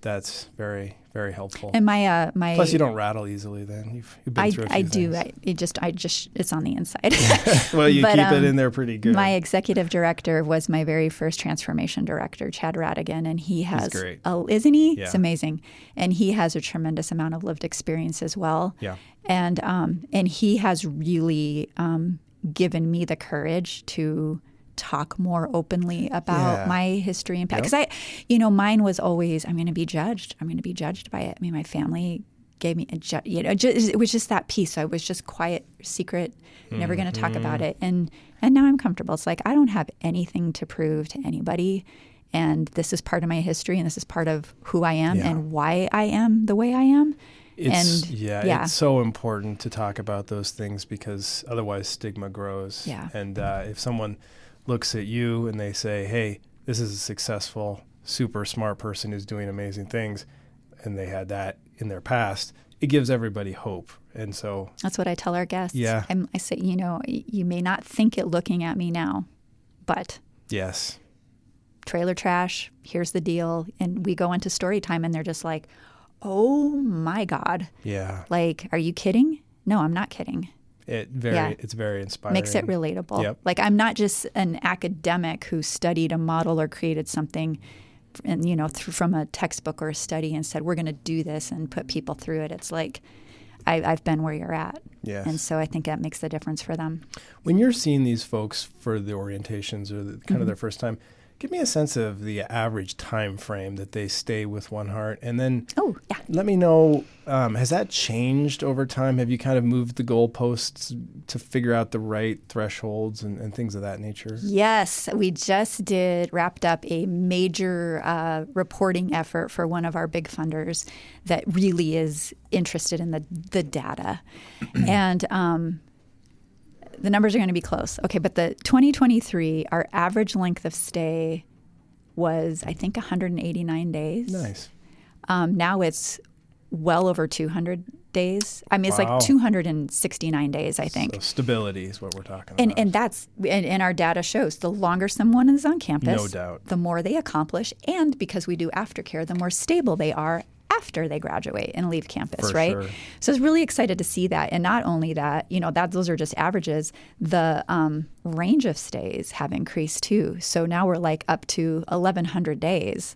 that's very, very helpful. And my plus you don't rattle easily. Then you've been through a few I do. things. It's on the inside. Well, you keep it in there pretty good. My executive director was my very first transformation director, Chad Radigan, and he has, He's great. Isn't he? Yeah. It's amazing, and he has a tremendous amount of lived experience as well. Yeah. And he has really given me the courage to talk more openly about my history and past. Because mine was always, I'm going to be judged. I'm going to be judged by it. I mean, my family gave me it was just that piece. So I was just quiet, secret, never going to talk about it. And now I'm comfortable. It's like, I don't have anything to prove to anybody. And this is part of my history, and this is part of who I am and why I am the way I am. It's so important to talk about those things, because otherwise stigma grows. Yeah. And if someone looks at you and they say, hey, this is a successful, super smart person who's doing amazing things, and they had that in their past, it gives everybody hope. And so that's what I tell our guests. Yeah. I say, you may not think it looking at me now, but yes, trailer trash, here's the deal. And we go into story time and they're just like, oh my God. Yeah. Like, are you kidding? No, I'm not kidding. It's very inspiring. Makes it relatable. Yep. Like, I'm not just an academic who studied a model or created something and, from a textbook or a study and said, we're going to do this and put people through it. It's like, I've been where you're at. Yes. And so I think that makes the difference for them. When you're seeing these folks for the orientations or kind of their first time, give me a sense of the average time frame that they stay with OneHeart. And then let me know, has that changed over time? Have you kind of moved the goalposts to figure out the right thresholds and things of that nature? Yes, we just wrapped up a major reporting effort for one of our big funders that really is interested in the data. And the numbers are going to be close. Okay, but the 2023, our average length of stay was, I think, 189 days. Nice. Now it's well over 200 days. I mean, it's Wow. like 269 days, I think. So stability is what we're talking about. And that's, and our data shows the longer someone is on campus, No doubt. the more they accomplish. And because we do aftercare, the more stable they are after they graduate and leave campus, For right? sure. So I was really excited to see that. And not only that, those are just averages. The range of stays have increased too. So now we're like up to 1,100 days.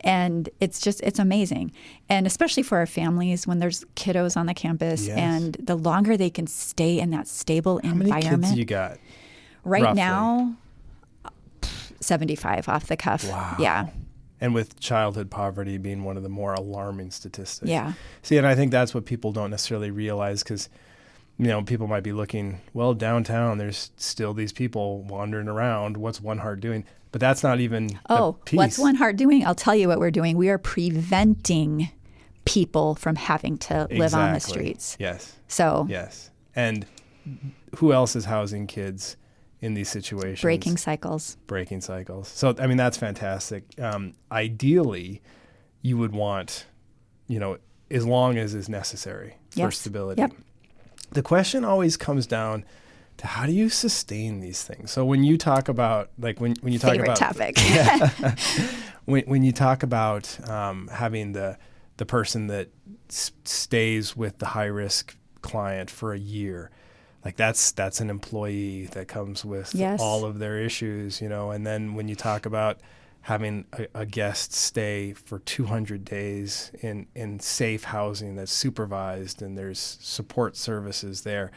And it's amazing. And especially for our families when there's kiddos on the campus, Yes. and the longer they can stay in that stable How environment. many kids do you got? Right roughly? now, 75 off the cuff. Wow. Yeah. And with childhood poverty being one of the more alarming statistics. Yeah. See, and I think that's what people don't necessarily realize, because, people might be looking, well, downtown, there's still these people wandering around. What's OneHeart doing? But that's not even the piece. What's OneHeart doing? I'll tell you what we're doing. We are preventing people from having to live on the Exactly. streets. Yes. So Yes. And who else is housing kids in these situations? breaking cycles. Breaking cycles. So, I mean, that's fantastic. Ideally, you would want, as long as is necessary for Yes. stability. Yep. The question always comes down to, how do you sustain these things? So when you talk about, like when you talk Favorite about topic. when you talk about having the person that stays with the high risk client for a year, like that's an employee that comes with Yes. all of their issues, and then when you talk about having a guest stay for 200 days in safe housing that's supervised and there's support services there,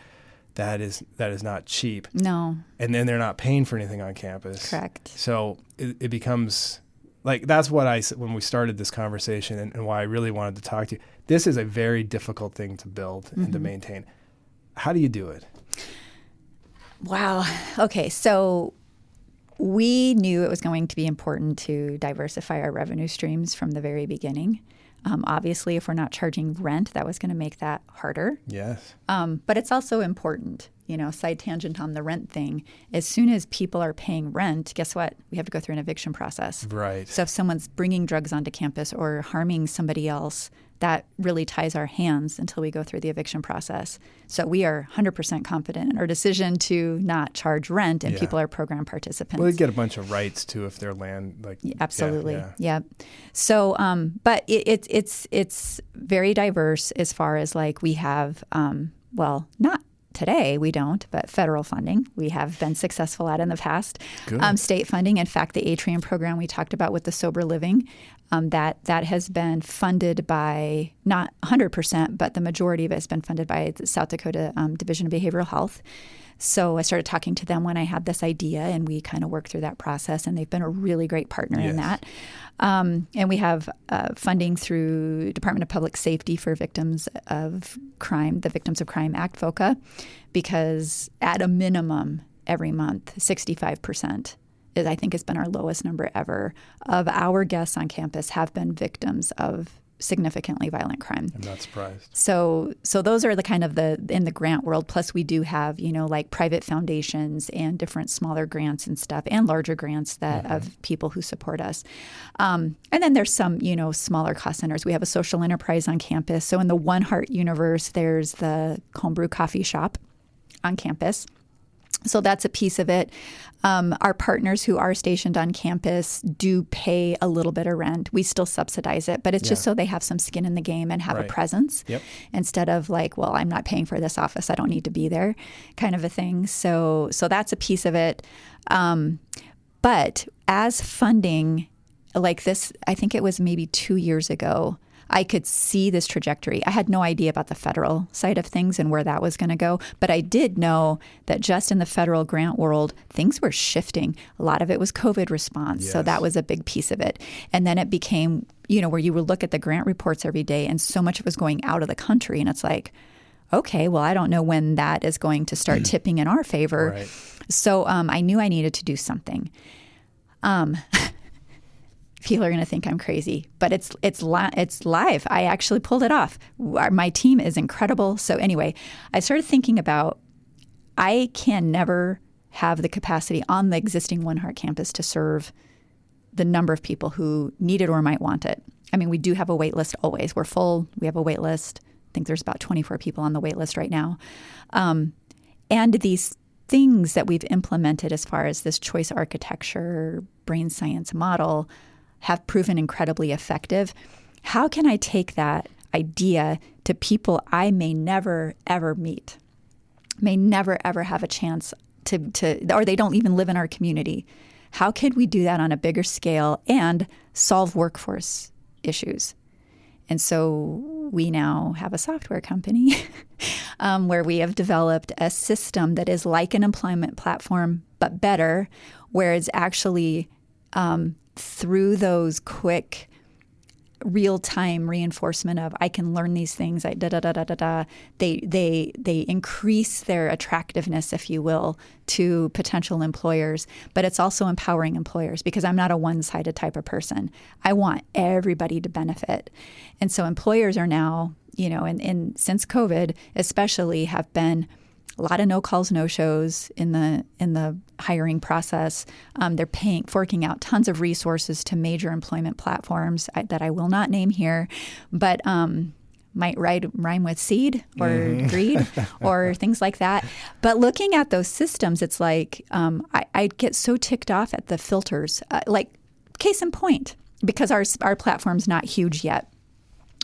that is not cheap. No. And then they're not paying for anything on campus. Correct. So it becomes like, that's what I said when we started this conversation, and why I really wanted to talk to you. This is a very difficult thing to build and to maintain. How do you do it? Wow. Okay. So we knew it was going to be important to diversify our revenue streams from the very beginning. Obviously, if we're not charging rent, that was going to make that harder. Yes. But it's also important, side tangent on the rent thing. As soon as people are paying rent, guess what? We have to go through an eviction process. Right. So if someone's bringing drugs onto campus or harming somebody else, that really ties our hands until we go through the eviction process. So we are 100% confident in our decision to not charge rent, and Yeah. people are program participants. Well, they get a bunch of rights too if their land, like Absolutely, yeah. So, but it's very diverse as far as like we have, not today we don't, but federal funding we have been successful at in the past. Good. State funding, in fact, the Atrium program we talked about with the sober living, that has been funded by not 100%, but the majority of it has been funded by the South Dakota Division of Behavioral Health. So I started talking to them when I had this idea, and we kind of worked through that process, and they've been a really great partner in that. And we have funding through Department of Public Safety for Victims of Crime, the Victims of Crime Act, VOCA, because at a minimum every month, 65% is, I think, has been our lowest number ever of our guests on campus have been victims of significantly violent crime. I'm not surprised. So those are the kind of in the grant world. Plus we do have, like private foundations and different smaller grants and stuff, and larger grants that of people who support us. And then there's some, smaller cost centers. We have a social enterprise on campus. So in the OneHeart universe, there's the homebrew coffee shop on campus. So that's a piece of it. Our partners who are stationed on campus do pay a little bit of rent. We still subsidize it, but it's just so they have some skin in the game and have a presence instead of like, well, I'm not paying for this office, I don't need to be there, kind of a thing. So that's a piece of it. But as funding like this, I think it was maybe 2 years ago, I could see this trajectory. I had no idea about the federal side of things and where that was going to go, but I did know that just in the federal grant world, things were shifting. A lot of it was COVID response, so that was a big piece of it. And then it became, where you would look at the grant reports every day, and so much of it was going out of the country, and it's like, okay, well, I don't know when that is going to start tipping in our favor. Right. So I knew I needed to do something. People are going to think I'm crazy, but it's live. I actually pulled it off. My team is incredible. So anyway, I started thinking about, I can never have the capacity on the existing OneHeart campus to serve the number of people who need it or might want it. I mean, we do have a wait list always. We're full. We have a wait list. think there's about 24 people on the wait list right now. And these things that we've implemented as far as this choice architecture, brain science model have proven incredibly effective. How can I take that idea to people I may never, ever meet, may never, ever have a chance to, or they don't even live in our community? How could we do that on a bigger scale and solve workforce issues? And so we now have a software company where we have developed a system that is like an employment platform, but better, where it's actually through those quick real-time reinforcement of I can learn these things, they increase their attractiveness, if you will, to potential employers. But it's also empowering employers because I'm not a one-sided type of person. I want everybody to benefit. And so employers are now, and since COVID especially, have been a lot of no calls, no shows in the hiring process. They're forking out tons of resources to major employment platforms that I will not name here, but might rhyme with seed or greed or things like that. But looking at those systems, it's like I get so ticked off at the filters. Like case in point, because our platform's not huge yet,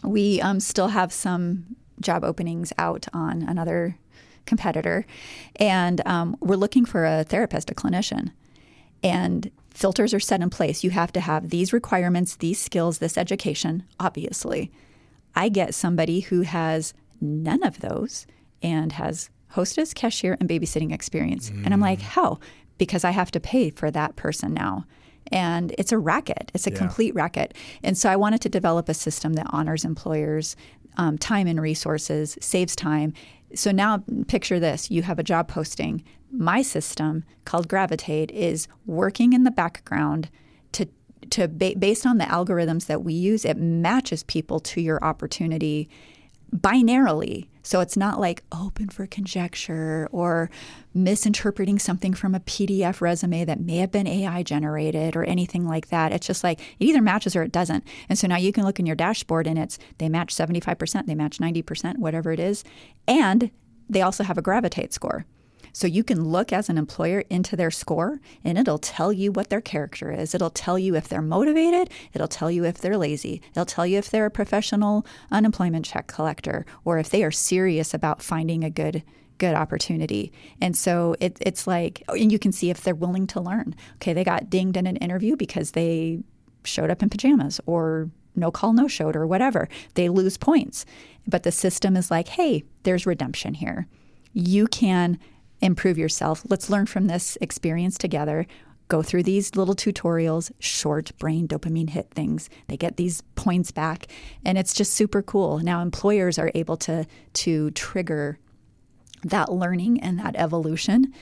we still have some job openings out on another competitor, and we're looking for a therapist, a clinician, and filters are set in place. You have to have these requirements, these skills, this education, obviously. I get somebody who has none of those and has hostess, cashier, and babysitting experience. And I'm like, how? Because I have to pay for that person now. And it's a racket. It's a complete racket. And so I wanted to develop a system that honors employers' time and resources, saves time. So now picture this. You have a job posting. My system called Gravitate is working in the background based on the algorithms that we use, it matches people to your opportunity binarily. So it's not like open for conjecture or misinterpreting something from a PDF resume that may have been AI generated or anything like that. It's just like it either matches or it doesn't. And so now you can look in your dashboard and they match 75%, they match 90%, whatever it is. And they also have a Gravitate score. So you can look as an employer into their score and it'll tell you what their character is. It'll tell you if they're motivated. It'll tell you if they're lazy. It'll tell you if they're a professional unemployment check collector or if they are serious about finding a good opportunity. And so it's like, and you can see if they're willing to learn. Okay, they got dinged in an interview because they showed up in pajamas or no call, no showed or whatever. They lose points. But the system is like, hey, there's redemption here. You can improve yourself. Let's learn from this experience together. Go through these little tutorials, short brain dopamine hit things. They get these points back, and it's just super cool. Now employers are able to trigger that learning and that evolution,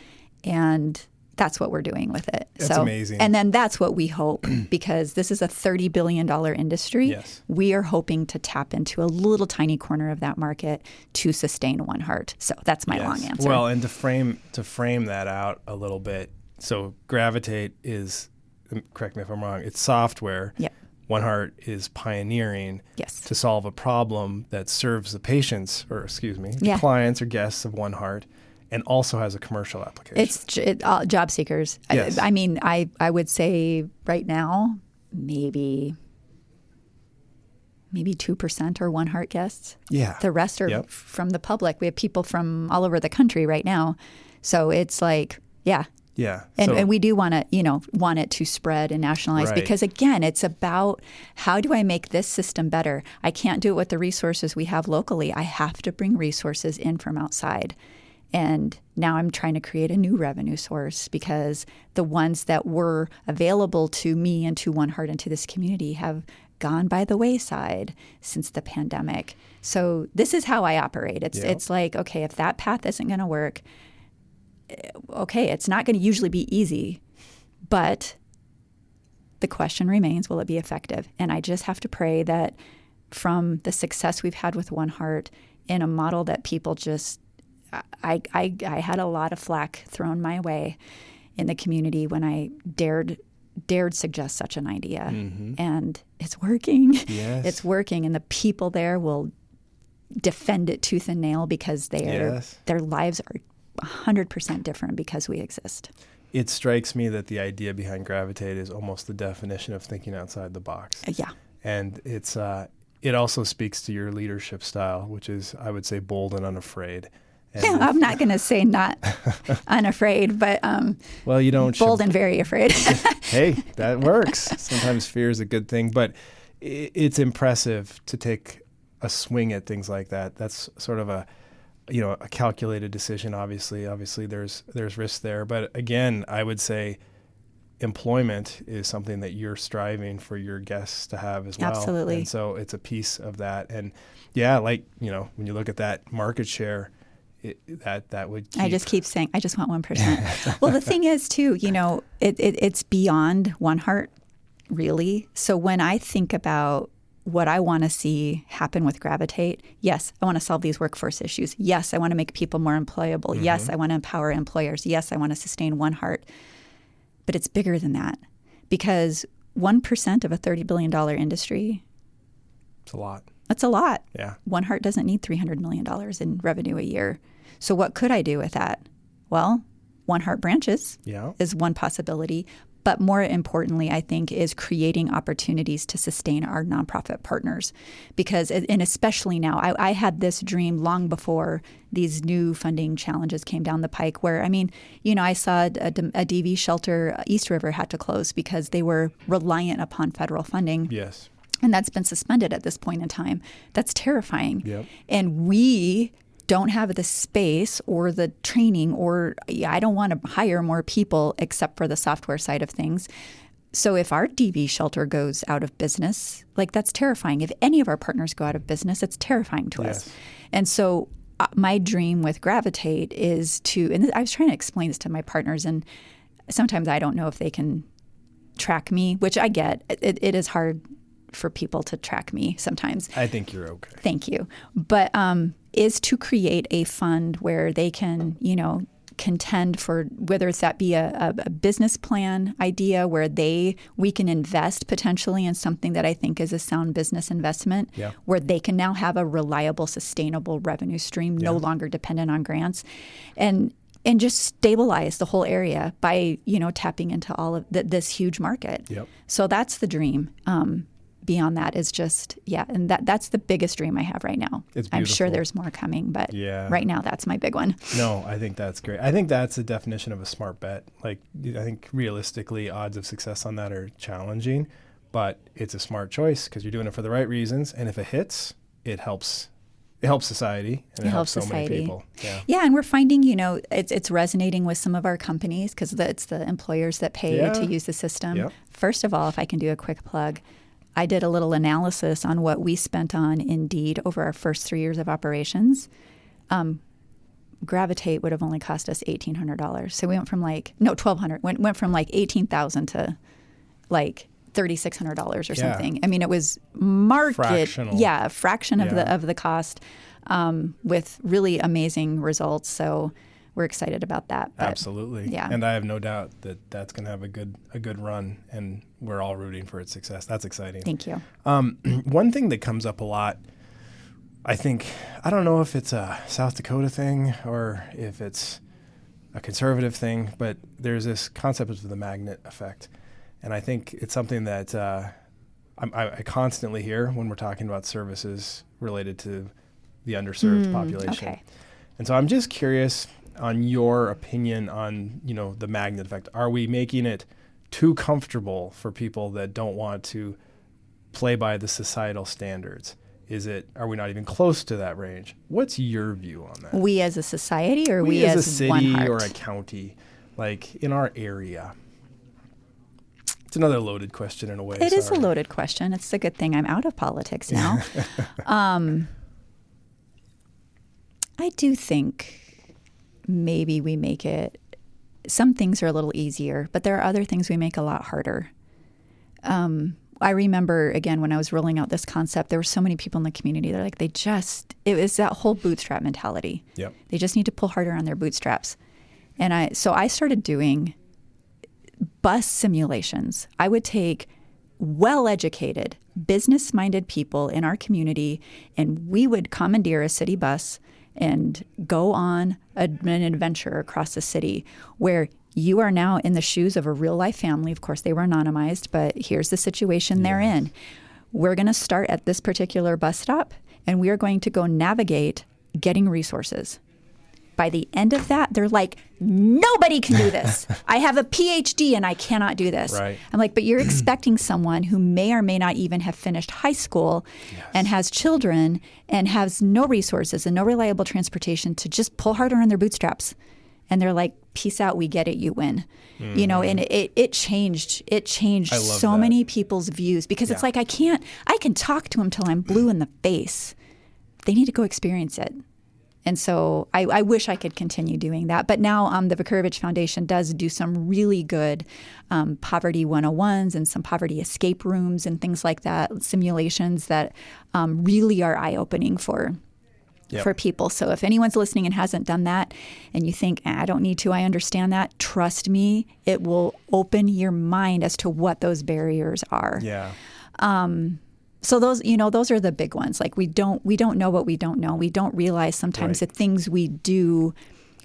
and that's what we're doing with it. That's amazing. And then that's what we hope, because this is a $30 billion industry. Yes. We are hoping to tap into a little tiny corner of that market to sustain OneHeart. So that's my long answer. Well, and to frame that out a little bit, so Gravitate is, correct me if I'm wrong, it's software. Yep. OneHeart is pioneering to solve a problem that serves the patients, or the clients or guests of OneHeart, and also has a commercial application. It's job seekers. Yes. I mean, I would say right now, maybe 2% are OneHeart guests. Yeah. The rest are from the public. We have people from all over the country right now. So it's like, yeah. Yeah. And we do want it to spread and nationalize because, again, it's about how do I make this system better? I can't do it with the resources we have locally. I have to bring resources in from outside. And now I'm trying to create a new revenue source because the ones that were available to me and to OneHeart and to this community have gone by the wayside since the pandemic. So this is how I operate. It's like, okay, if that path isn't going to work, okay, it's not going to usually be easy, but the question remains, will it be effective? And I just have to pray that from the success we've had with OneHeart in a model that people just I had a lot of flack thrown my way in the community when I dared suggest such an idea. Mm-hmm. And it's working. Yes. It's working. And the people there defend it tooth and nail because their lives are 100% different because we exist. It strikes me that the idea behind Gravitate is almost the definition of thinking outside the box. Yeah. And it also speaks to your leadership style, which is, I would say, bold and unafraid. And yeah, I'm not going to say not unafraid, but well, you don't bold and very afraid. Hey, that works. Sometimes fear is a good thing, but it's impressive to take a swing at things like that. That's sort of a calculated decision. Obviously, there's risk there, but again, I would say employment is something that you're striving for your guests to have as well. Absolutely. And so it's a piece of that. And yeah, when you look at that market share, that would keep... I just keep saying, I just want 1%. Well, the thing is too, it's beyond OneHeart, really. So when I think about what I want to see happen with Gravitate, yes, I want to solve these workforce issues. Yes, I want to make people more employable. Mm-hmm. Yes, I want to empower employers. Yes, I want to sustain OneHeart. But it's bigger than that, because 1% of a $30 billion industry... It's a lot. That's a lot. Yeah. OneHeart doesn't need $300 million in revenue a year. So what could I do with that? Well, OneHeart branches is one possibility. But more importantly, I think, is creating opportunities to sustain our nonprofit partners. Because, and especially now, I had this dream long before these new funding challenges came down the pike where, I saw a DV shelter, East River, had to close because they were reliant upon federal funding. Yes. And that's been suspended at this point in time. That's terrifying. Yep. And we don't have the space or the training, or I don't want to hire more people except for the software side of things. So if our DV shelter goes out of business, that's terrifying. If any of our partners go out of business, it's terrifying to us. And so my dream with Gravitate is and I was trying to explain this to my partners, and sometimes I don't know if they can track me, which I get. It is hard for people to track me sometimes. I think you're okay. Thank you. But is to create a fund where they can, contend for, whether it's that be a business plan idea where we can invest potentially in something that I think is a sound business investment, where they can now have a reliable, sustainable revenue stream, no longer dependent on grants, and just stabilize the whole area by, tapping into all of this huge market. Yep. So that's the dream. Beyond that is just, and that's the biggest dream I have right now. It's beautiful. I'm sure there's more coming, but right now that's my big one. No, I think that's great. I think that's the definition of a smart bet. I think realistically, odds of success on that are challenging, but it's a smart choice because you're doing it for the right reasons. And if it hits, it helps society, and it helps so many people. Yeah, and we're finding, it's resonating with some of our companies because it's the employers that pay to use the system. Yep. First of all, if I can do a quick plug, I did a little analysis on what we spent on Indeed over our first 3 years of operations. Gravitate would have only cost us $1,800. So we went from $1,200. Went from $18,000 to $3,600 or something. It was fractional. A fraction of the cost, with really amazing results. So we're excited about that. But, absolutely. Yeah. And I have no doubt that that's going to have a good run, and we're all rooting for its success. That's exciting. Thank you. One thing that comes up a lot, I don't know if it's a South Dakota thing or if it's a conservative thing, but there's this concept of the magnet effect. And I think it's something that I constantly hear when we're talking about services related to the underserved population. Okay. And so I'm just curious on your opinion on, the magnet effect. Are we making it too comfortable for people that don't want to play by the societal standards? Are we not even close to that range? What's your view on that? We as a society, or we as a city OneHeart? Or a county, in our area? It's another loaded question in a way. It is a loaded question. It's a good thing I'm out of politics now. I do think maybe we make it, some things are a little easier, but there are other things we make a lot harder. I remember, again, when I was rolling out this concept, there were so many people in the community. They're it was that whole bootstrap mentality. Yep. They just need to pull harder on their bootstraps. And so I started doing bus simulations. I would take well-educated, business-minded people in our community, and we would commandeer a city bus and go on an adventure across the city where you are now in the shoes of a real-life family. Of course, they were anonymized, but here's the situation they're in. We're going to start at this particular bus stop, and we are going to go navigate getting resources. By the end of that, they're like, nobody can do this. I have a PhD and I cannot do this. Right. I'm like, but you're expecting someone who may or may not even have finished high school and has children and has no resources and no reliable transportation to just pull harder on their bootstraps. And they're like, peace out, we get it, you win. You know, and it changed so many people's views because it's like, I can talk to them till I'm blue in the face. They need to go experience it. And so I wish I could continue doing that. But now the Vakurovich Foundation does do some really good poverty 101s and some poverty escape rooms and things like that, simulations that really are eye-opening for people. So if anyone's listening and hasn't done that and you think, I don't need to, I understand that, trust me, it will open your mind as to what those barriers are. Yeah. So those are the big ones. Like we don't know what we don't know. We don't realize sometimes the things we do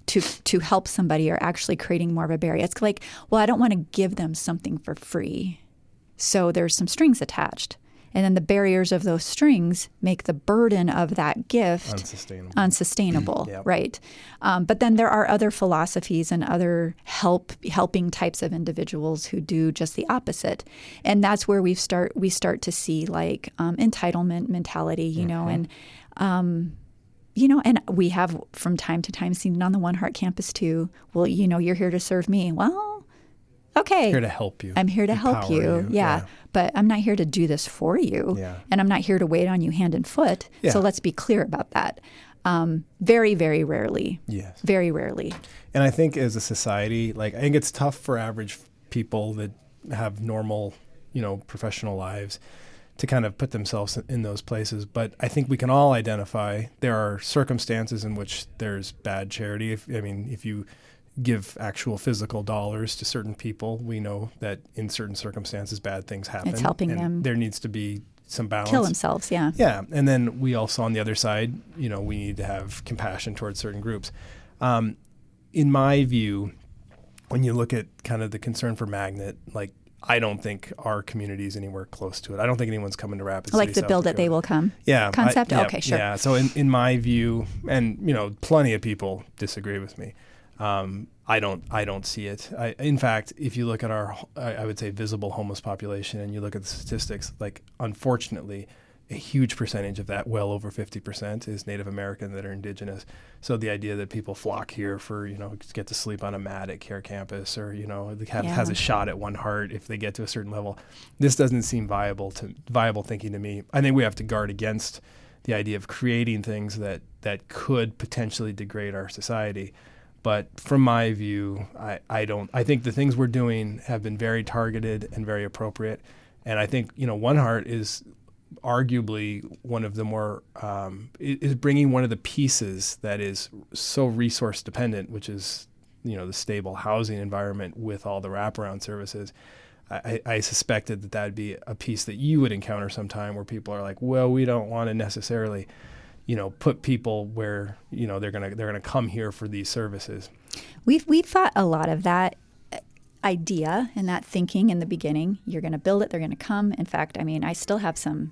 to help somebody are actually creating more of a barrier. It's like, well, I don't want to give them something for free. So there's some strings attached. And then the barriers of those strings make the burden of that gift unsustainable. Right? But then there are other philosophies and other helping types of individuals who do just the opposite, and that's where we start to see like entitlement mentality, you know, and and we have from time to time seen it on the OneHeart campus too. Well, you're here to serve me. Well, okay. Here to help you. I'm here to help you. Yeah. But I'm not here to do this for you. Yeah. And I'm not here to wait on you hand and foot. Yeah. So let's be clear about that. Very, very rarely. Yes. Very rarely. And I think as a society, like I think it's tough for average people that have normal, professional lives to kind of put themselves in those places. But I think we can all identify there are circumstances in which there's bad charity. If you give actual physical dollars to certain people, we know that in certain circumstances bad things happen. It's helping them. There needs to be some balance. Kill themselves, yeah. Yeah, and then we also on the other side, we need to have compassion towards certain groups. In my view, when you look at kind of the concern for Magnet, like I don't think our community is anywhere close to it. I don't think anyone's coming to Rapid City, like the South build Dakota. it, they will come. Yeah, concept. Okay, sure. Yeah. So in my view, and plenty of people disagree with me. I don't see it. In fact, if you look at our, I would say, visible homeless population, and you look at the statistics, like unfortunately, a huge percentage of that, well over 50%, is Native American that are indigenous. So the idea that people flock here for, get to sleep on a mat at Care Campus or, has a shot at OneHeart if they get to a certain level, this doesn't seem viable thinking to me. I think we have to guard against the idea of creating things that could potentially degrade our society. But from my view, I think the things we're doing have been very targeted and very appropriate. And I think, OneHeart is arguably one of the more, is bringing one of the pieces that is so resource dependent, which is, the stable housing environment with all the wraparound services. I suspected that would be a piece that you would encounter sometime where people are like, well, we don't want to necessarily put people where, they're gonna come here for these services. We've thought a lot of that idea and that thinking in the beginning. You're going to build it, they're going to come. In fact, I still have some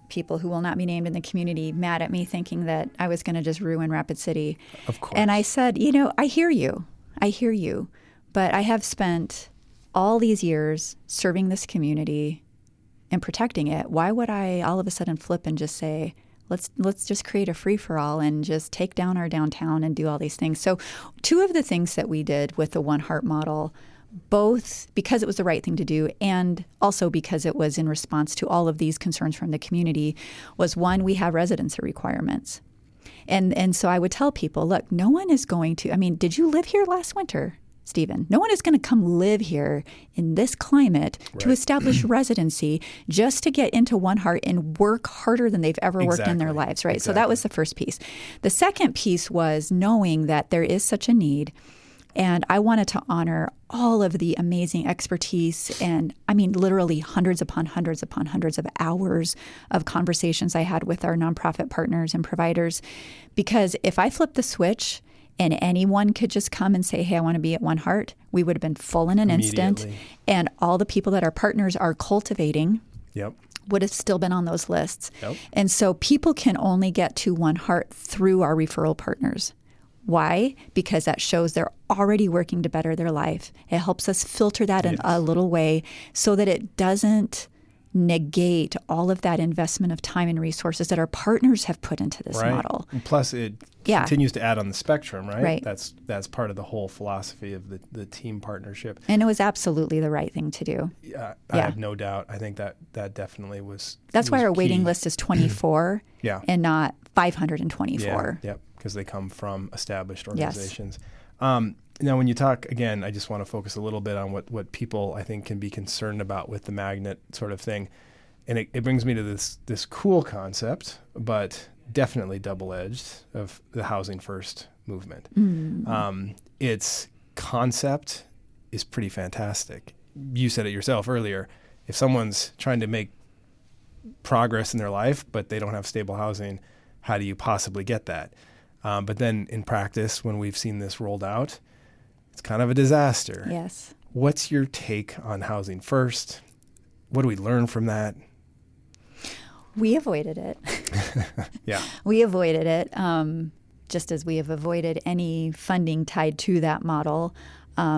people who will not be named in the community mad at me thinking that I was going to just ruin Rapid City. Of course. And I said, I hear you, but I have spent all these years serving this community and protecting it. Why would I all of a sudden flip and just say, let's just create a free-for-all and just take down our downtown and do all these things? So two of the things that we did with the OneHeart model, both because it was the right thing to do and also because it was in response to all of these concerns from the community, was one, we have residency requirements. And so I would tell people, look, no one is going to, did you live here last winter, Stephen? No one is going to come live here in this climate to establish residency just to get into OneHeart and work harder than they've ever worked in their lives, right? So that was the first piece. The second piece was knowing that there is such a need And I wanted to honor all of the amazing expertise and, I mean, literally hundreds upon hundreds upon hundreds of hours of conversations I had with our nonprofit partners and providers. Because if I flipped the switch and anyone could just come and say, hey, I want to be at OneHeart, we would have been full in an instant. And all the people that our partners are cultivating would have still been on those lists. And so people can only get to OneHeart through our referral partners. Why? Because that shows they're already working to better their life. It helps us filter that in a little way so that it doesn't negate all of that investment of time and resources that our partners have put into this model. And plus, it continues to add on the spectrum, right? That's part of the whole philosophy of the team partnership. And it was absolutely the right thing to do. I have no doubt. I think that definitely was. That's why our key. waiting list is 24 and not 524. Yep, because they come from established organizations. Now, when you talk, again, I just want to focus a little bit on what people, I think, can be concerned about with the magnet sort of thing. And it brings me to this cool concept, but definitely double-edged, of the housing first movement. Its concept is pretty fantastic. You said it yourself earlier. If someone's trying to make progress in their life, but they don't have stable housing, how do you possibly get that? But then in practice, when we've seen this rolled out, it's kind of a disaster. Yes. What's your take on housing first? What do we learn from that? We avoided it. We avoided it, just as we have avoided any funding tied to that model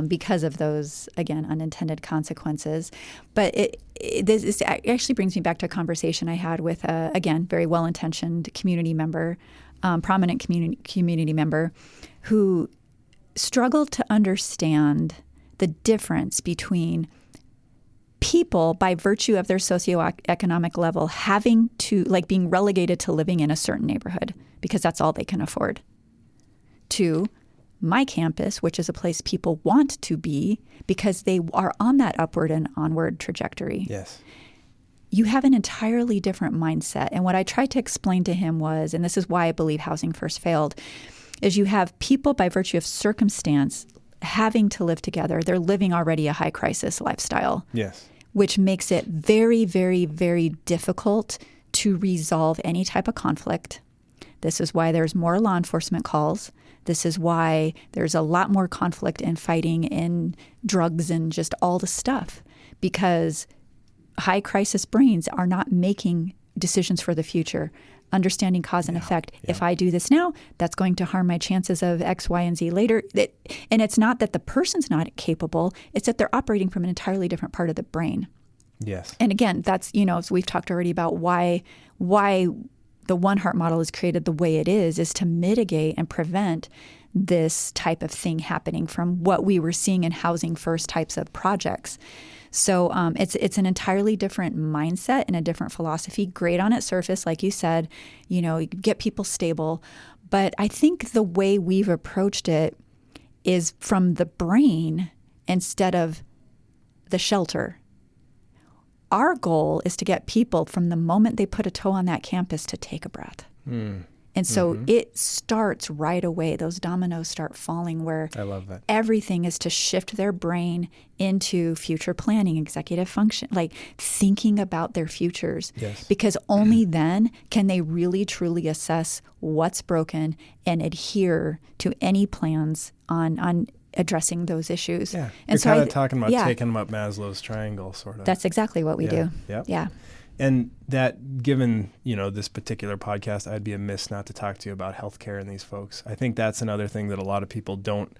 because of those, again, unintended consequences. But this actually brings me back to a conversation I had with, again, very well-intentioned community member, prominent community member, who struggled to understand the difference between people, by virtue of their socioeconomic level, having to, like, being relegated to living in a certain neighborhood because that's all they can afford, to my campus, which is a place people want to be because they are on that upward and onward trajectory. Yes. You have an entirely different mindset. And what I tried to explain to him was, and this is why I believe Housing First failed, is you have people, by virtue of circumstance, having to live together. They're living already a high crisis lifestyle. Yes. Which makes it very, very, very difficult to resolve any type of conflict. This is why there's more law enforcement calls. This is why there's a lot more conflict and fighting in drugs and just all the stuff, because high crisis brains are not making decisions for the future, understanding cause and effect. If I do this now, that's going to harm my chances of X, Y, and Z later. And it's not that the person's not capable, it's that they're operating from an entirely different part of the brain. Yes. And again, that's, so we've talked already about why the OneHeart model is created the way it is to mitigate and prevent this type of thing happening from what we were seeing in housing first types of projects. So it's an entirely different mindset and a different philosophy. Great on its surface, like you said, get people stable. But I think the way we've approached it is from the brain instead of the shelter. Our goal is to get people from the moment they put a toe on that campus to take a breath. And so it starts right away. Those dominoes start falling where I love that. Everything is to shift their brain into future planning, executive function, like thinking about their futures. Yes. Because only then can they really, truly assess what's broken and adhere to any plans on addressing those issues. Yeah. And You're kind of talking about taking them up Maslow's triangle, sort of. That's exactly what we do. Yep. Yeah. And that, given, this particular podcast, I'd be amiss not to talk to you about healthcare and these folks. I think that's another thing that a lot of people don't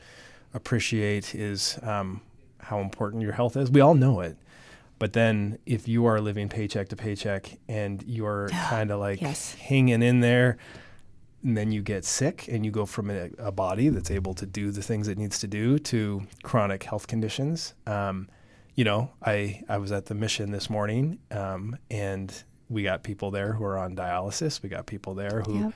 appreciate is how important your health is. We all know it. But then if you are living paycheck to paycheck and you're kind of like hanging in there, and then you get sick and you go from a body that's able to do the things it needs to do to chronic health conditions. I was at the Mission this morning, and we got people there who are on dialysis. We got people there who,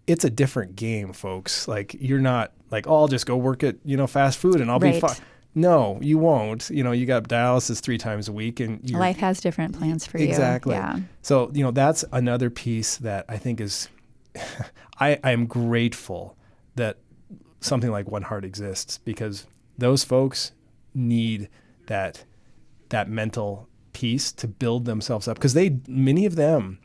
it's a different game, folks. Like, you're not like, I'll just go work at, fast food and I'll be fine. No, you won't. You got dialysis 3 times a week, and life has different plans for you. Exactly. Yeah. So, that's another piece that I think is, I am grateful that something like OneHeart exists, because those folks need that mental piece to build themselves up, because many of them,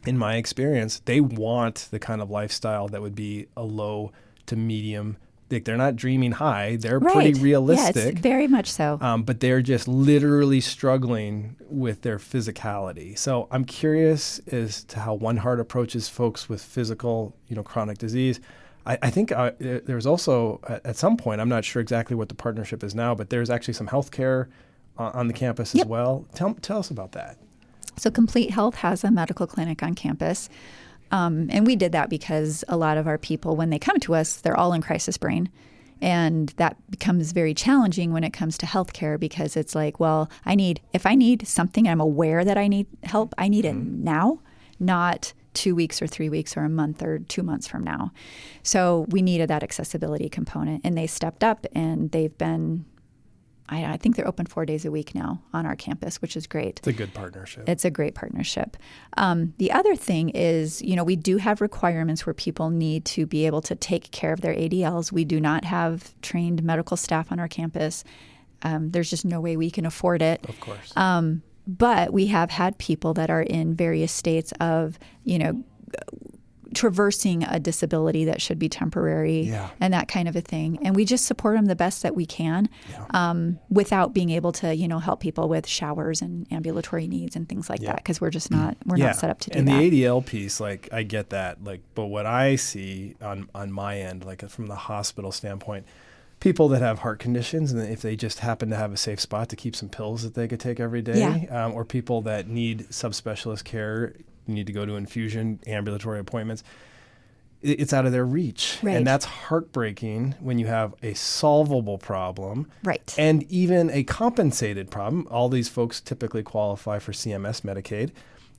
in my experience, they want the kind of lifestyle that would be a low to medium. Like, they're not dreaming high. They're pretty realistic. Yes, very much so. But they're just literally struggling with their physicality. So I'm curious as to how OneHeart approaches folks with physical, chronic disease. I think there's also, at some point, I'm not sure exactly what the partnership is now, but there's actually some healthcare on the campus as well. Tell us about that. So Complete Health has a medical clinic on campus. And we did that because a lot of our people, when they come to us, they're all in crisis brain. And that becomes very challenging when it comes to healthcare, because it's like, well, if I need something, I'm aware that I need help, I need it now, not 2 weeks or 3 weeks or a month or 2 months from now. So we needed that accessibility component, and they stepped up, and they've been, I think they're open 4 days a week now on our campus, which is great. It's a good partnership. It's a great partnership. The other thing is, we do have requirements where people need to be able to take care of their ADLs. We do not have trained medical staff on our campus. There's just no way we can afford it. Of course. But we have had people that are in various states of, traversing a disability that should be temporary and that kind of a thing. And we just support them the best that we can without being able to, help people with showers and ambulatory needs and things like that, because we're just not, not set up to do and that. And the ADL piece, I get that. But what I see on my end, from the hospital standpoint, people that have heart conditions, and if they just happen to have a safe spot to keep some pills that they could take every day, or people that need subspecialist care, need to go to infusion, ambulatory appointments, it's out of their reach. Right. And that's heartbreaking when you have a solvable problem. Right. And even a compensated problem. All these folks typically qualify for CMS Medicaid,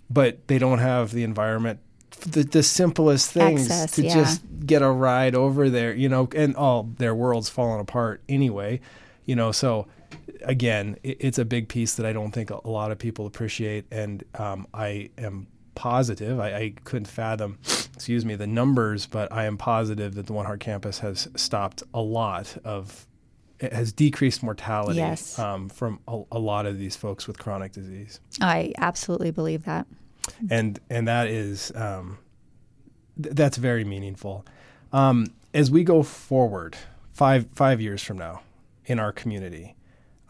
but they don't have the environment, the simplest things to just get a ride over there, and all their world's falling apart anyway, so again, it's a big piece that I don't think a lot of people appreciate. And I am positive, I couldn't fathom, the numbers, but I am positive that the OneHeart campus has stopped it has decreased mortality from a lot of these folks with chronic disease. I absolutely believe that. And that is, that's very meaningful. As we go forward, 5 years from now in our community,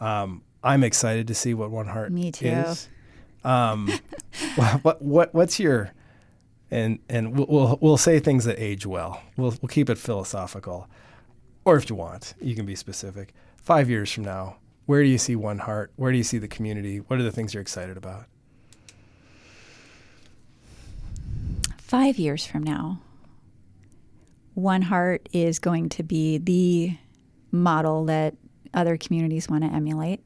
I'm excited to see what OneHeart Me too. is. What's your, and we'll say things that age well. We'll keep it philosophical, or if you want, you can be specific. 5 years from now, where do you see OneHeart? Where do you see the community? What are the things you're excited about? 5 years from now, OneHeart is going to be the model that other communities want to emulate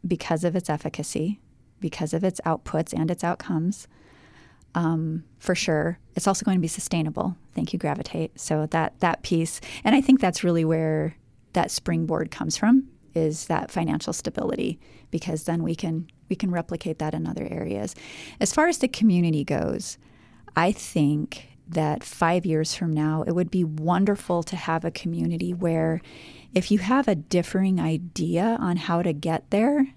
because of its efficacy, because of its outputs and its outcomes. For sure. It's also going to be sustainable. Thank you, Gravitate. So that piece, and I think that's really where that springboard comes from, is that financial stability, because then we can replicate that in other areas. As far as the community goes, I think that 5 years from now, it would be wonderful to have a community where if you have a differing idea on how to get there,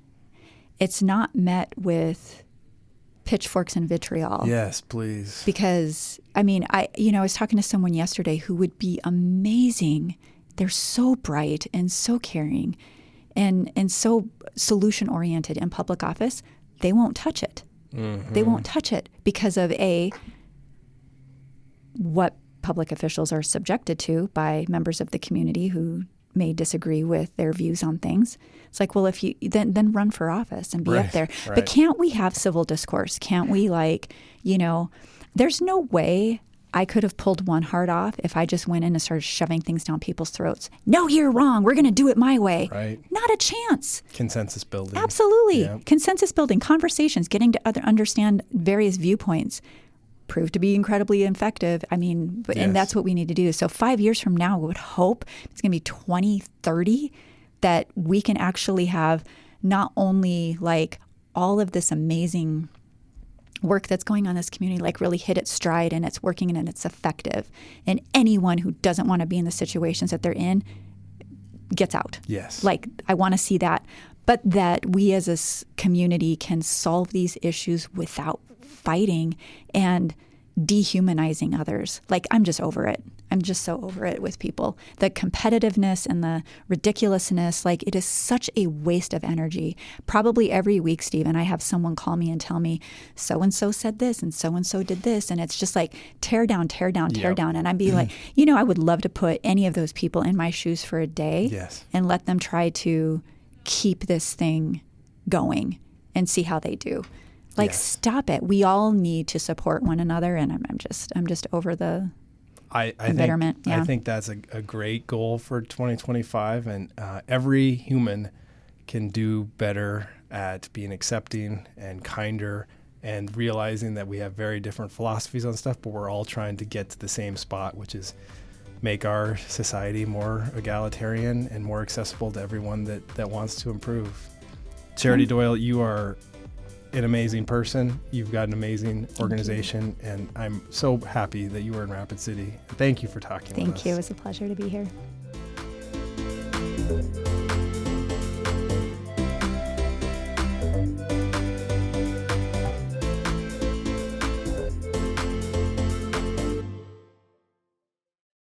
it's not met with pitchforks and vitriol. Yes, please. Because, I was talking to someone yesterday who would be amazing. They're so bright and so caring and so solution-oriented in public office. They won't touch it. Mm-hmm. They won't touch it because of what public officials are subjected to by members of the community who may disagree with their views on things. It's like, well, if you then run for office and be up there. Right. But can't we have civil discourse? Can't we there's no way I could have pulled OneHeart off if I just went in and started shoving things down people's throats. No, you're wrong. We're going to do it my way. Right. Not a chance. Consensus building. Absolutely. Yeah. Consensus building, conversations, getting to understand various viewpoints proved to be incredibly effective. And that's what we need to do. So 5 years from now, we would hope it's going to be 2030 that we can actually have not only all of this amazing work that's going on in this community like really hit its stride and it's working and it's effective. And anyone who doesn't want to be in the situations that they're in gets out. Yes. Like, I want to see that. But that we as a community can solve these issues without fighting and dehumanizing others. Like, I'm just over it. I'm just so over it with people. The competitiveness and the ridiculousness, like, it is such a waste of energy. Probably every week, Stephen, I have someone call me and tell me, so-and-so said this and so-and-so did this. And it's just like, tear down, tear down, tear down. And I'd be like, I would love to put any of those people in my shoes for a day and let them try to keep this thing going and see how they do. Like, stop it. We all need to support one another, and I'm just over the embitterment. I think that's a great goal for 2025, and every human can do better at being accepting and kinder and realizing that we have very different philosophies on stuff, but we're all trying to get to the same spot, which is make our society more egalitarian and more accessible to everyone that wants to improve. Charity Doyle, you are an amazing person. You've got an amazing organization, and I'm so happy that you were in Rapid City. Thank you for talking with us. Thank you. It was a pleasure to be here.